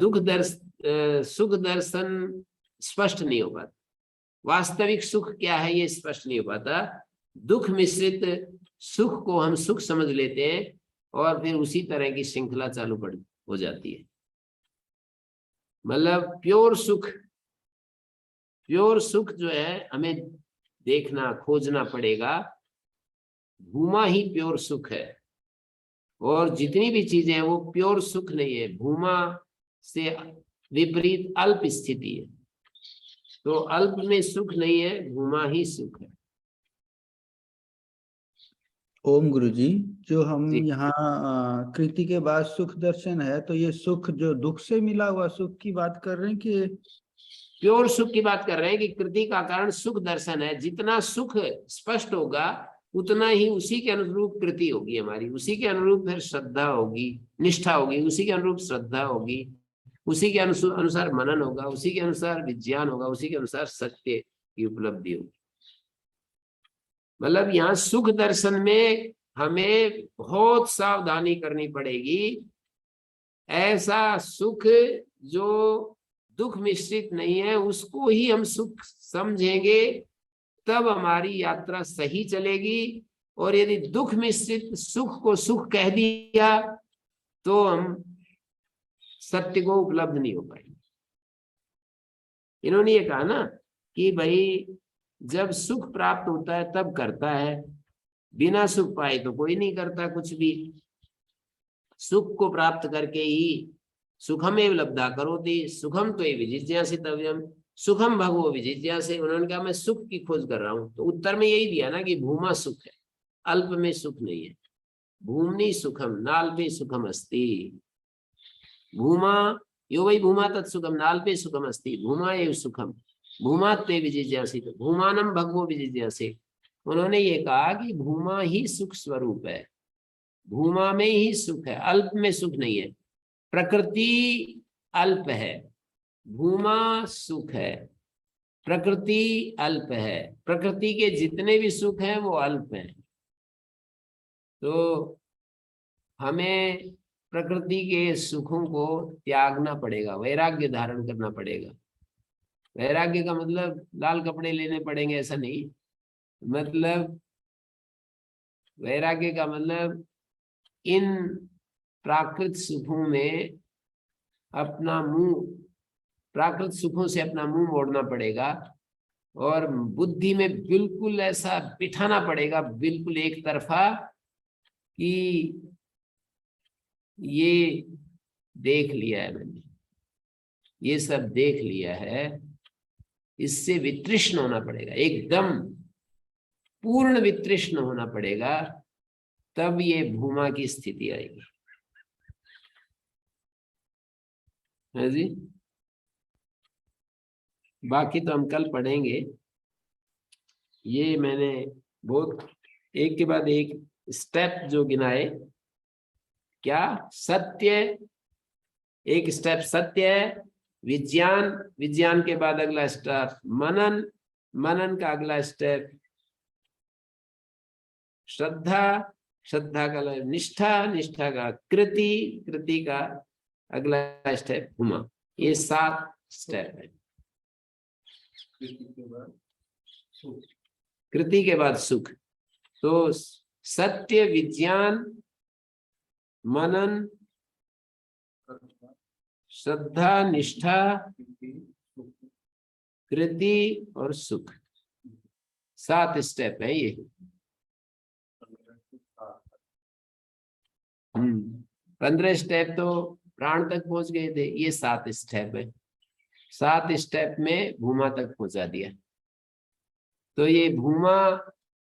सुख दर्शन स्पष्ट नहीं हो पाता। वास्तविक सुख क्या है ये स्पष्ट नहीं हो पाता। दुख मिश्रित सुख को हम सुख समझ लेते हैं और फिर उसी तरह की श्रृंखला चालू हो जाती है। मतलब प्योर सुख, प्योर सुख जो है हमें देखना, खोजना पड़ेगा। भूमा ही प्योर सुख है और जितनी भी चीजें हैं वो प्योर सुख नहीं है। भूमा से विपरीत अल्प स्थिति है, तो अल्प में सुख नहीं है, भूमा ही सुख है। ओम गुरुजी, जो हम जी। यहाँ कृति के बाद सुख दर्शन है, तो ये सुख जो दुख से मिला हुआ सुख की बात कर रहे हैं कि प्योर सुख की बात कर रहे हैं कि कृति का कारण सुख दर्शन है। जितना सुख स्पष्ट होगा उतना ही उसी के अनुरूप कृति होगी हमारी, उसी के अनुरूप फिर श्रद्धा होगी, निष्ठा होगी, उसी के अनुरूप श्रद्धा होगी, उसी के अनुसार मनन होगा, उसी के अनुसार विज्ञान होगा, उसी के अनुसार सत्य की उपलब्धि होगी। मतलब यहाँ सुख दर्शन में हमें बहुत सावधानी करनी पड़ेगी। ऐसा सुख जो दुख मिश्रित नहीं है उसको ही हम सुख समझेंगे, तब हमारी यात्रा सही चलेगी। और यदि दुख मिश्रित सुख को सुख कह दिया तो हम सत्य को उपलब्ध नहीं हो पाएंगे। इन्होंने ये कहा ना कि भाई जब सुख प्राप्त होता है तब करता है, बिना सुख पाए तो कोई नहीं करता कुछ भी। सुख को प्राप्त करके ही सुखमेव लब्धा करोति सुखम त्वयि विजिज्ञासितव्यम सुखम भगवो विजिज्ञासे। उन्होंने कहा मैं सुख की खोज कर रहा हूं, तो उत्तर में यही दिया ना कि भूमा सुख है, अल्प में सुख नहीं है। भूमनि सुखम नाल्पे सुखम अस्ति भूमा यो वै भूमा तत्सुखम नाल्पे सुखम अस्ति भूमा एव सुखम भूमा ते विजिज्ञासित भूमानम भगवो विजिज्ञासे। उन्होंने ये कहा कि भूमा ही सुख स्वरूप है, भूमा में ही सुख है, अल्प में सुख नहीं है। प्रकृति अल्प है, भूमा सुख है। प्रकृति अल्प है, प्रकृति के जितने भी सुख हैं वो अल्प हैं। तो हमें प्रकृति के सुखों को त्यागना पड़ेगा, वैराग्य धारण करना पड़ेगा। वैराग्य का मतलब लाल कपड़े लेने पड़ेंगे ऐसा नहीं, मतलब वैराग्य का मतलब इन प्राकृत सुखों में अपना मुंह, प्राकृत सुखों से अपना मुंह मोड़ना पड़ेगा और बुद्धि में बिल्कुल ऐसा बिठाना पड़ेगा, बिल्कुल एक तरफा, कि ये देख लिया है मैंने, ये सब देख लिया है, इससे वितृष्ण होना पड़ेगा, एकदम पूर्ण वितृष्ण होना पड़ेगा, तब ये भूमा की स्थिति आएगी। है जी। बाकी तो हम कल पढ़ेंगे। ये मैंने बहुत एक के बाद एक स्टेप जो गिनाए, क्या सत्य, एक स्टेप सत्य है, विज्ञान, विज्ञान के बाद अगला स्टेप मनन, मनन का अगला स्टेप श्रद्धा, श्रद्धा का निष्ठा, निष्ठा का कृति, कृति का अगला स्टेप भूमा। ये 7 स्टेप है। कृति के बाद सुख। तो सत्य, विज्ञान, मनन, श्रद्धा, निष्ठा, कृति और सुख, 7 स्टेप है ये। 15 स्टेप तो प्राण तक पहुंच गए थे, ये 7 स्टेप है। 7 स्टेप में भूमा तक पहुंचा दिया। तो ये भूमा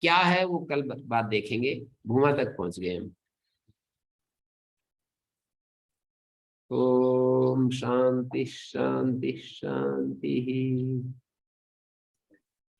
क्या है वो कल बात देखेंगे। भूमा तक पहुंच गए हम। ओम शांति शांति शांति।